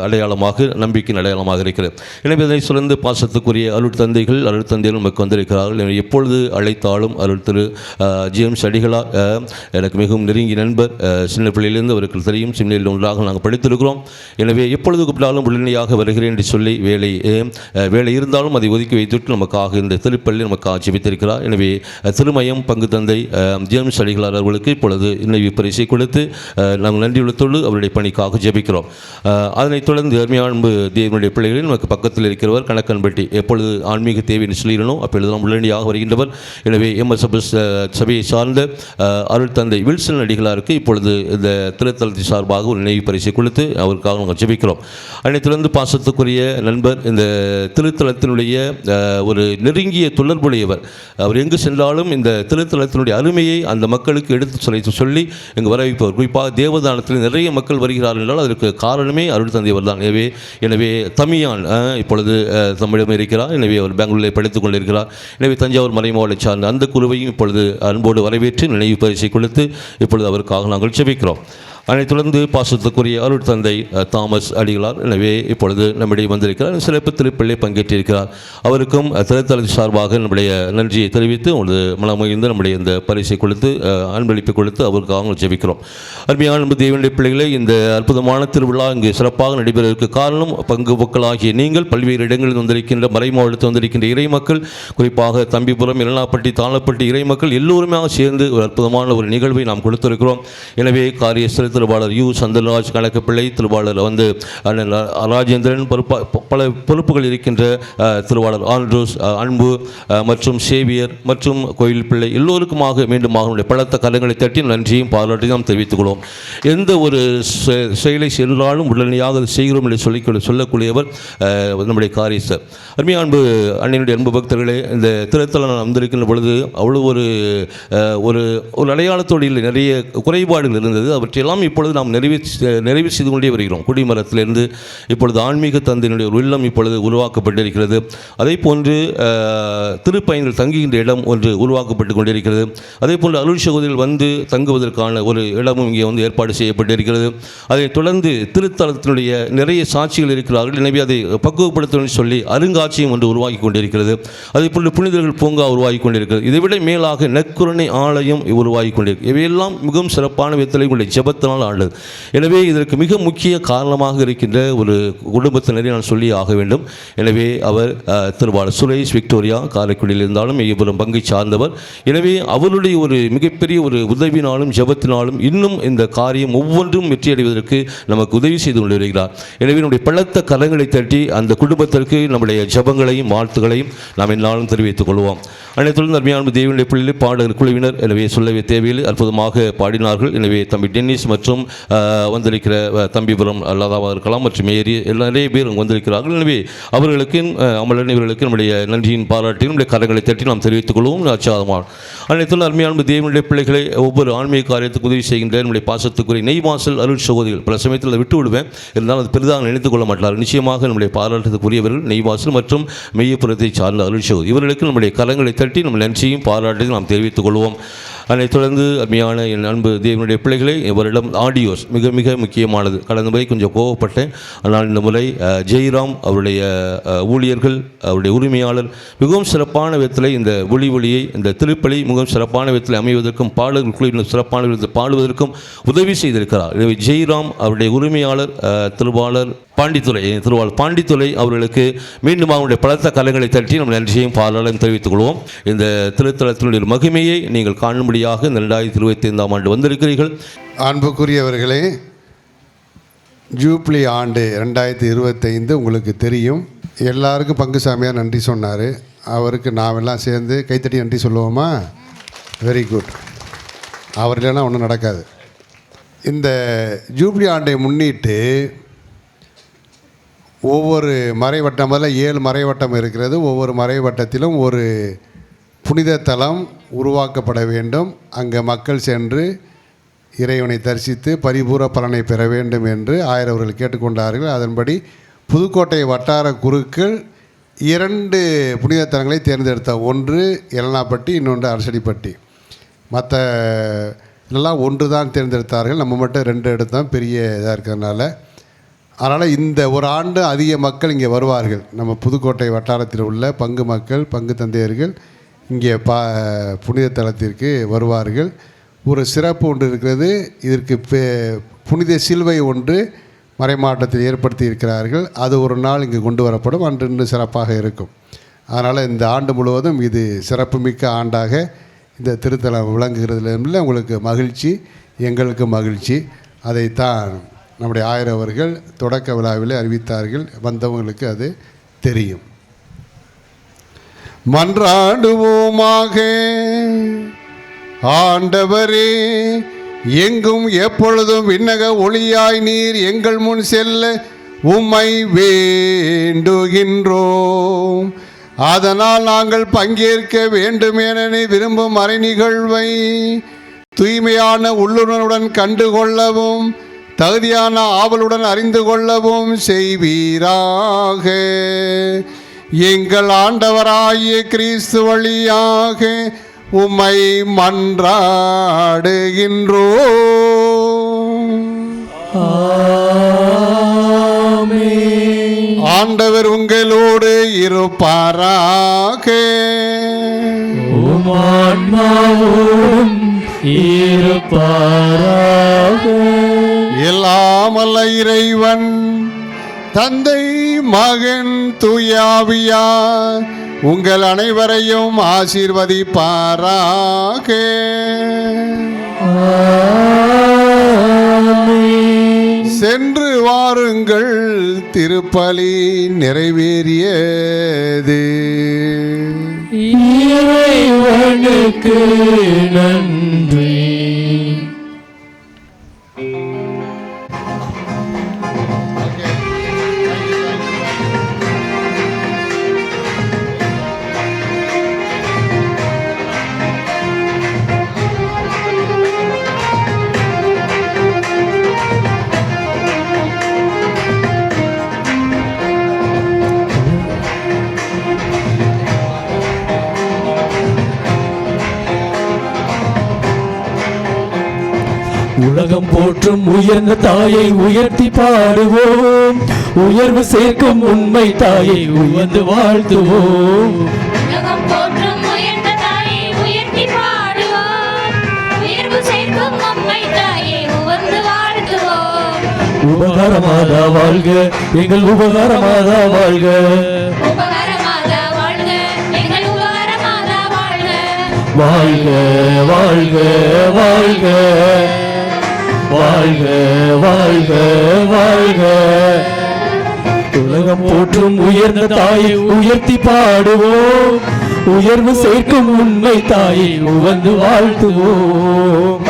அடையாளமாக, நம்பிக்கையின் அடையாளமாக இருக்கிறது. எனவே அதை சொல்ந்து பாசத்துக்குரிய அருள் தந்தைகள் நமக்கு வந்திருக்கிறார்கள். எனவே எப்பொழுது அழைத்தாலும் அருள் திரு ஜேம்ஸ் அடிகளார் எனக்கு மிகவும் நெருங்கிய நண்பர். சின்ன பிள்ளையிலிருந்து அவருக்கு தெரியும். சின்னயில் ஒன்றாக நாங்கள் படித்திருக்கிறோம். எனவே எப்பொழுது கூப்பிட்டாலும் உடனடியாக வருகிறேன் என்று சொல்லி வேலை இருந்தாலும் அதை ஒதுக்கி வைத்துவிட்டு நமக்காக இந்த திருப்பள்ளி நமக்காக ஜெபித்திருக்கிறார். எனவே திருமயம் பங்கு தந்தை ஜேம்ஸ் அடிகளார் அவர்களுக்கு இப்பொழுது நினைவு பரிசை கொடுத்து நாங்கள் நன்றியுள்ளத்தோடு அவருடைய பணிக்காக ஜெபிக்கிறோம். அதனைத் தொடர்ந்து அருமையான தேவனுடைய பிள்ளைகளில் நமக்கு பக்கத்தில் இருக்கிறவர் கணக்கன்பட்டி. எப்பொழுது ஆன்மீக தேவைன்னு சொல்லிடணும் அப்பொழுது நாம் உடனடியாக வருகின்றவர். எனவே எம்எஸ்எஸ் சபையை சார்ந்த அருள் தந்தை வில்சன் அடிகளாருக்கு இப்பொழுது இந்த திருத்தலத்தை சார்பாக ஒரு நினைவு பரிசை கொடுத்து அவருக்காக நாங்கள் ஜெபிக்கிறோம். அதனைத் தொடர்ந்து பாசத்துக்குரிய நண்பர், இந்த திருத்தலத்தினுடைய ஒரு நெருங்கிய தொடர்புடையவர். அவர் எங்கு சென்றாலும் இந்த திருத்தலத்தினுடைய அருமையை அந்த மக்களுக்கு எடுத்து சொல்லி இங்கு வரவைப்பவர். குறிப்பாக தேவதானத்தில் நிறைய மக்கள் வருகிறார்கள் என்றால் அதற்கு காரணமே அருள் தந்தையவர் தான். எனவே தமியான் இப்பொழுது தமிழகம் இருக்கிறார். எனவே அவர் பெங்களூரில் படித்துக் கொண்டிருக்கிறார். எனவே தஞ்சாவூர் மறைமாவட்டத்தை சார்ந்த அந்த குழுவையும் இப்பொழுது அன்போடு வரவேற்று நினைவு பரிசை கொடுத்து இப்பொழுது அவருக்காக நாங்கள் ஜெபிக்கிறோம். அதனைத் தொடர்ந்து பாசத்துக்குரிய அருள் தந்தை தாமஸ் அடிகளார் எனவே இப்பொழுது நம்மிடையே வந்திருக்கிறார். சிறப்பு திருப்பள்ளி பங்கேற்றிருக்கிறார். அவருக்கும் திருத்தலத்தை சார்பாக நம்முடைய நன்றியை தெரிவித்து உங்களது மனமகிழ்ந்து நம்முடைய இந்த பரிசை கொடுத்து அன்பளிப்பை கொடுத்து அவருக்காக ஜெபிக்கிறோம். அருமையான தேவனுடைய பிள்ளைகளை, இந்த அற்புதமான திருவிழா இங்கு சிறப்பாக நடைபெறுவதற்கு காரணம் பங்கு மக்களாகிய நீங்கள், பல்வேறு இடங்களில் வந்திருக்கின்ற மறைமாவட்டத்தில் வந்திருக்கின்ற இறை மக்கள், குறிப்பாக தம்பிபுரம், இளநாப்பட்டி, தாளப்பட்டி இறை மக்கள் எல்லோருமே சேர்ந்து ஒரு அற்புதமான ஒரு நிகழ்வை நாம் கொடுத்திருக்கிறோம். எனவே காரிய திருவாளர் யு சந்திரராஜ் கணக்குப்பிள்ளை, திருவாளர் ராஜேந்திரன், பல பொறுப்புகள் இருக்கின்ற திருவாளர் ஆண்ட்ரூஸ், அன்பு மற்றும் சேவியர் மற்றும் கோயில் பிள்ளை எல்லோருக்குமாக மீண்டுமாக பலத்த கரங்களை தட்டி நன்றியும் பாராட்டையும் நாம் தெரிவித்துக் கொள்வோம். எந்த ஒரு செயலை சென்றாலும் உடனடியாக அதை செய்கிறோம் என்று சொல்லக்கூடியவர் நம்முடைய காரியஸ்தர். அருமையான அன்னையினுடைய அன்பு பக்தர்களே, இந்த திருத்தலம் வந்திருக்கின்ற பொழுது அவ்வளோ ஒரு அடையாளத்தோடு இல்லை, நிறைய குறைபாடுகள் இருந்தது. அவற்றையெல்லாம் இப்பொழுது நாம் நிறைவு செய்து கொண்டே வருகிறோம். குடிமரத்திலிருந்து இப்பொழுது ஆன்மீக தந்தையினுடைய ஒரு இல்லம் இப்பொழுது உருவாக்கப்பட்டிருக்கிறது. அதே போன்று திருப்பயணிகள் தங்குகின்ற இடம் ஒன்று உருவாக்கப்பட்டு கொண்டிருக்கிறது. அதே போன்று அருள் சகோதரிகள் வந்து தங்குவதற்கான ஒரு இடமும் இங்கே ஏற்பாடு செய்யப்பட்டிருக்கிறது. அதைத் தொடர்ந்து திருத்தலத்தினுடைய நிறைய சாட்சிகள் இருக்கிறார்கள். எனவே அதை பக்குவப்படுத்தணும்னு சொல்லி அருங்காட்சியம் ஒன்று உருவாக்கி கொண்டிருக்கிறது. அதே போன்று புனிதர்கள் பூங்கா உருவாகி கொண்டிருக்கிறது. இதைவிட மேலாக நற்கருணை ஆலயம் உருவாகி கொண்டிருக்கிறது. இவையெல்லாம் மிகவும் சிறப்பான விதத்தில் உங்களுடைய ஜெபத்தினால் ஆண்டது. எனவே இதற்கு மிக முக்கிய காரணமாக இருக்கின்ற ஒரு குடும்பத்தினரை நான் சொல்லி ஆக வேண்டும். எனவே அவர் திருவாளர் சுரேஷ் விக்டோரியா காரைக்குடியில் இருந்தாலும் மெய்யபுரம் பங்கை சார்ந்தவர். எனவே அவருடைய ஒரு மிகப்பெரிய ஒரு உதவினாலும் ஜெபத்தினாலும் இன்னும் இந்த காரியம் ஒவ்வொன்றும் வெற்றியடைவதற்கு நமக்கு உதவி செய்து கொண்டு வருகிறார். எனவே நம்முடைய பலத்த கரங்களை தட்டி அந்த குடும்பத்திற்கு நம்முடைய ஜெபங்களையும் வாழ்த்துக்களையும் நாம் என்னாலும் தெரிவித்துக் கொள்வோம். அனைத்துடன் அருமையான தேவனுடைய பிள்ளைகள் பாடகர் குழுவினர் எனவே சொல்லவே தேவையில் அற்புதமாக பாடினார்கள். எனவே தம்பி டென்னிஸ் மற்றும் வந்திருக்கிற தம்பிபுரம் அல்லாதாவாக இருக்கலாம் மற்றும் ஏரி நிறைய பேர் வந்திருக்கிறார்கள். எனவே அவர்களுக்கு அமலன் இவர்களுக்கு நம்முடைய நன்றியின் பாராட்டி நம்முடைய கரங்களை தட்டி நாம் தெரிவித்துக் கொள்வோம். ஆச்சாரமான அனைத்துள்ள அருமையான தேவனுடைய பிள்ளைகளை ஒவ்வொரு ஆன்மீக காரியத்துக்கு உதவி செய்கின்ற நம்முடைய பாசத்துக்குரிய நெய்வாசல் அருள் சகோதரிகள் பல சமயத்தில் விட்டு விடுவேன், இருந்தாலும் அது பெரிதாக நினைத்துக் கொள்ள மாட்டார். நிச்சயமாக நம்முடைய பாராட்டத்துக்குரியவர்கள் நெய்வாசல் மற்றும் மெய்யப்புறத்தை சார்ந்த அருள் சகோதரி இவர்களுக்கு நம்முடைய கரங்களை தட்டி நம்ம நன்றியும் பாராட்டையும் நாம் தெரிவித்துக் கொள்வோம். அதனைத் தொடர்ந்து அருமையான என் அன்பு தேவனுடைய பிள்ளைகளை இவரிடம் ஆடியோஸ் மிக மிக முக்கியமானது. கடந்த முறை கொஞ்சம் கோவப்பட்டேன், ஆனால் இந்த முறை ஜெய்ராம் அவருடைய ஊழியர்கள் அவருடைய உரிமையாளர் மிகவும் சிறப்பான விதத்தில் இந்த ஒளியை இந்த திருப்பலி மிகவும் சிறப்பான விதத்தில் அமைவதற்கும் பாடல்கள் குழுவினர் சிறப்பான விதத்தில் பாடுவதற்கும் உதவி செய்திருக்கிறார். எனவே ஜெய்ராம் அவருடைய உரிமையாளர் திருவாளர் பாண்டித்துறை திருவாள் பாண்டித்துறை அவர்களுக்கு மீண்டும் அவருடைய பலத்த கலைகளை தட்டி நம்ம நன்றியையும் பாராளையும் தெரிவித்துக் கொள்வோம். இந்த திருத்தலத்தினுடைய மகிமையை நீங்கள் காணும்படியாக இந்த 2025ஆம் ஆண்டு வந்திருக்கிறீர்கள். அன்புக்குரியவர்களே, ஜூப்ளி ஆண்டு 2025 உங்களுக்கு தெரியும். எல்லாருக்கும் பங்குசாமியார் நன்றி சொன்னார். அவருக்கு நாமெல்லாம் சேர்ந்து கைத்தட்டி நன்றி சொல்லுவோமா? Very good. அவர் இல்லைன்னா ஒன்றும் நடக்காது. இந்த ஜூப்ளி ஆண்டை முன்னிட்டு ஒவ்வொரு மறைவட்டம், முதல்ல 7 மறைவட்டம் இருக்கிறது. ஒவ்வொரு மறைவட்டத்திலும் ஒரு புனித தலம் உருவாக்கப்பட வேண்டும். அங்கே மக்கள் சென்று இறைவனை தரிசித்து பரிபூர பலனை பெற வேண்டும் என்று ஆயரவர்கள் கேட்டுக்கொண்டார்கள். அதன்படி புதுக்கோட்டை வட்டார குருக்கள் 2 புனித தலங்களை தேர்ந்தெடுத்த, ஒன்று எலனாப்பட்டி, இன்னொன்று அரசடிப்பட்டி. மற்ற எல்லாம் ஒன்று தான் தேர்ந்தெடுத்தார்கள். நம்ம மட்டும் 2 எடுத்தோம், பெரிய இதாக இருக்கிறதுனால. அதனால் இந்த ஒரு ஆண்டு அதிக மக்கள் இங்கே வருவார்கள். நம்ம புதுக்கோட்டை வட்டாரத்தில் உள்ள பங்கு மக்கள், பங்கு தந்தையர்கள் இங்கே புனித தலத்திற்கு வருவார்கள். ஒரு சிறப்பு ஒன்று இருக்கிறது. இதற்கு புனித சிலுவை ஒன்று மறைமாவட்டத்தில் ஏற்படுத்தி இருக்கிறார்கள். அது ஒரு நாள் இங்கு கொண்டு வரப்படும். அன்று இன்னும் சிறப்பாக இருக்கும். அதனால் இந்த ஆண்டு முழுவதும் இது சிறப்புமிக்க ஆண்டாக இந்த திருத்தலம் விளங்குகிறதுல உங்களுக்கு மகிழ்ச்சி, எங்களுக்கு மகிழ்ச்சி. அதைத்தான் நம்முடைய ஆயரவர்கள் தொடக்க விழாவில் அறிவித்தார்கள். வந்தவங்களுக்கு அது தெரியும். மன்றாடுவோமாக. ஆண்டவரே, எங்கும் எப்பொழுதும் விண்ணக ஒளியாய் நீர் எங்கள் முன் செல்ல உம்மை வேண்டுகின்றோம். அதனால் நாங்கள் பங்கேற்க வேண்டுமென விரும்பும் மறை நிகழ்வை தூய்மையான உள்ளுணர்வுடன் கண்டுகொள்ளவும் தகுதியான ஆவலுடன் அறிந்து கொள்ளவும் செய்வீராக. எங்கள் ஆண்டவராகிய கிறிஸ்து வழியாக உம்மை மன்றாடுகின்றோம். ஆண்டவர் உங்களோடு இருப்பாராக. எல்லாம் அல்ல இறைவன் தந்தை, மகன், தூயாவியார் உங்கள் அனைவரையும் ஆசீர்வதிப்பாராக. சென்று வாருங்கள், திருப்பலி நிறைவேறியது. இறைவனுக்கு நன்றி. உலகம் போற்றும் உயர்ந்த தாயை உயர்த்தி பாடுவோம். உயர்வு சேர்க்கும் உண்மை தாயை உயர்ந்து வாழ்த்துவோம். உலகம் போற்றும் உயர்ந்த தாயை உயர்த்தி பாடுவோம். உயர்வு சேர்க்கும் உண்மை தாயை உயர்ந்து வாழ்த்துவோம். உபகாரமாதா வாழ்க, எங்கள் உபகாரமாதா வாழ்க. உபகாரமாதா வாழ்க, எங்கள் உபகாரமாதா வாழ்க. வாழ்க வாழ்க வாழ்க வாழ்க வாழ்க வாழ்க. உலகம் போற்றும் உயர்ந்த தாயை உயர்த்தி பாடுவோம். உயர்வு சேர்க்கும் உண்மை தாயை உவந்து வாழ்த்துவோம்.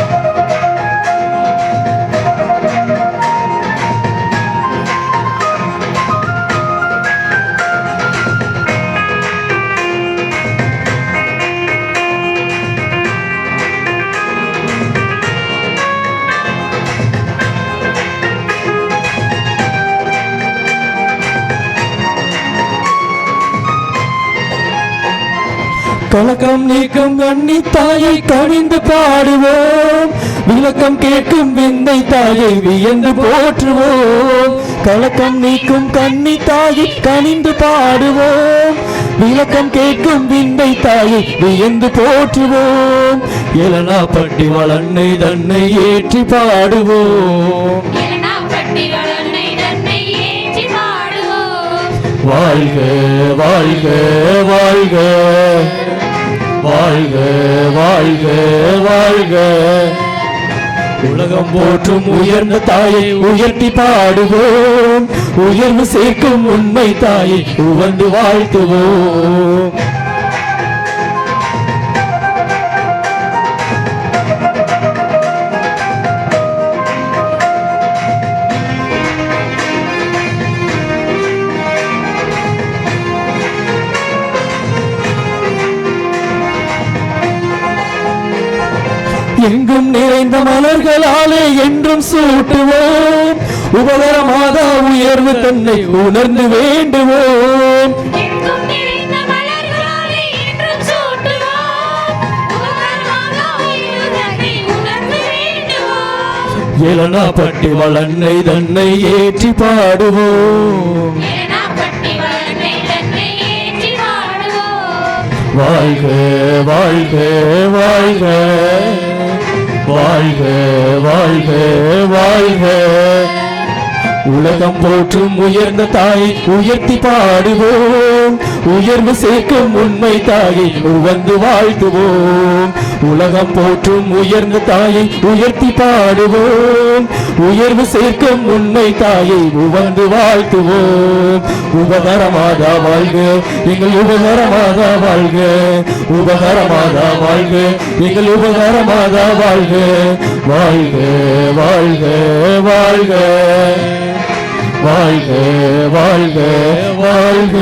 கலக்கம் நீக்கும் கண்ணி தாயை கனிந்து பாடுவோம். விளக்கம் கேட்கும் விந்தை தாயை வியந்து போற்றுவோம். கலக்கம் நீக்கும் கண்ணி தாயை கனிந்து பாடுவோம். விளக்கம் கேட்கும் விந்தை தாயை வியந்து போற்றுவோம். எலனாப்பட்டி வளன்னை தன்னை ஏற்றி பாடுவோம். எலனாப்பட்டி வளன்னை தன்னை ஏற்றி வாழ்க வாழ்க வாழ்க வாழ்க வாழ்க வாழ்க. உலகம் போற்றும் உயர்ந்த தாயை உயர்த்தி பாடுவோம், உயர்வு சேர்க்கும் உண்மை தாயை உவந்து வாழ்த்துவோம். எங்கும் நிறைந்த மலர்களாலே என்றும் சூட்டுவோம், உபகரமாதா உயர்வு தன்னை உணர்ந்து வேண்டுவோம். ஏலனாப்பட்டி வளன்னை தன்னை ஏற்றி பாடுவோம். வாழ்க வாழ்க வாழ்க வாழ்க வாழ்க வாழ்க. உலகம் போற்றும் உயர்ந்த தாயை உயர்த்தி பாடுவோம், உயர்வு சேர்க்கும் உண்மை தாயை உவந்து வாழ்த்துவோம். உலகம் போற்றும் உயர்ந்த தாயை உயர்த்தி பாடுவோம், உயர்வு சேர்க்கும் உண்மை தாயை உவந்து வாழ்த்துவோம். உபகரமாதா வாழ்க, எங்கள் உபகரமாதா வாழ்க, உபகரமாதா வாழ்க, எங்கள் உபகரமாதா வாழ்க. வாழ்க வாழ்க வாழ்க வாழ்க வாழ்க வாழ்க.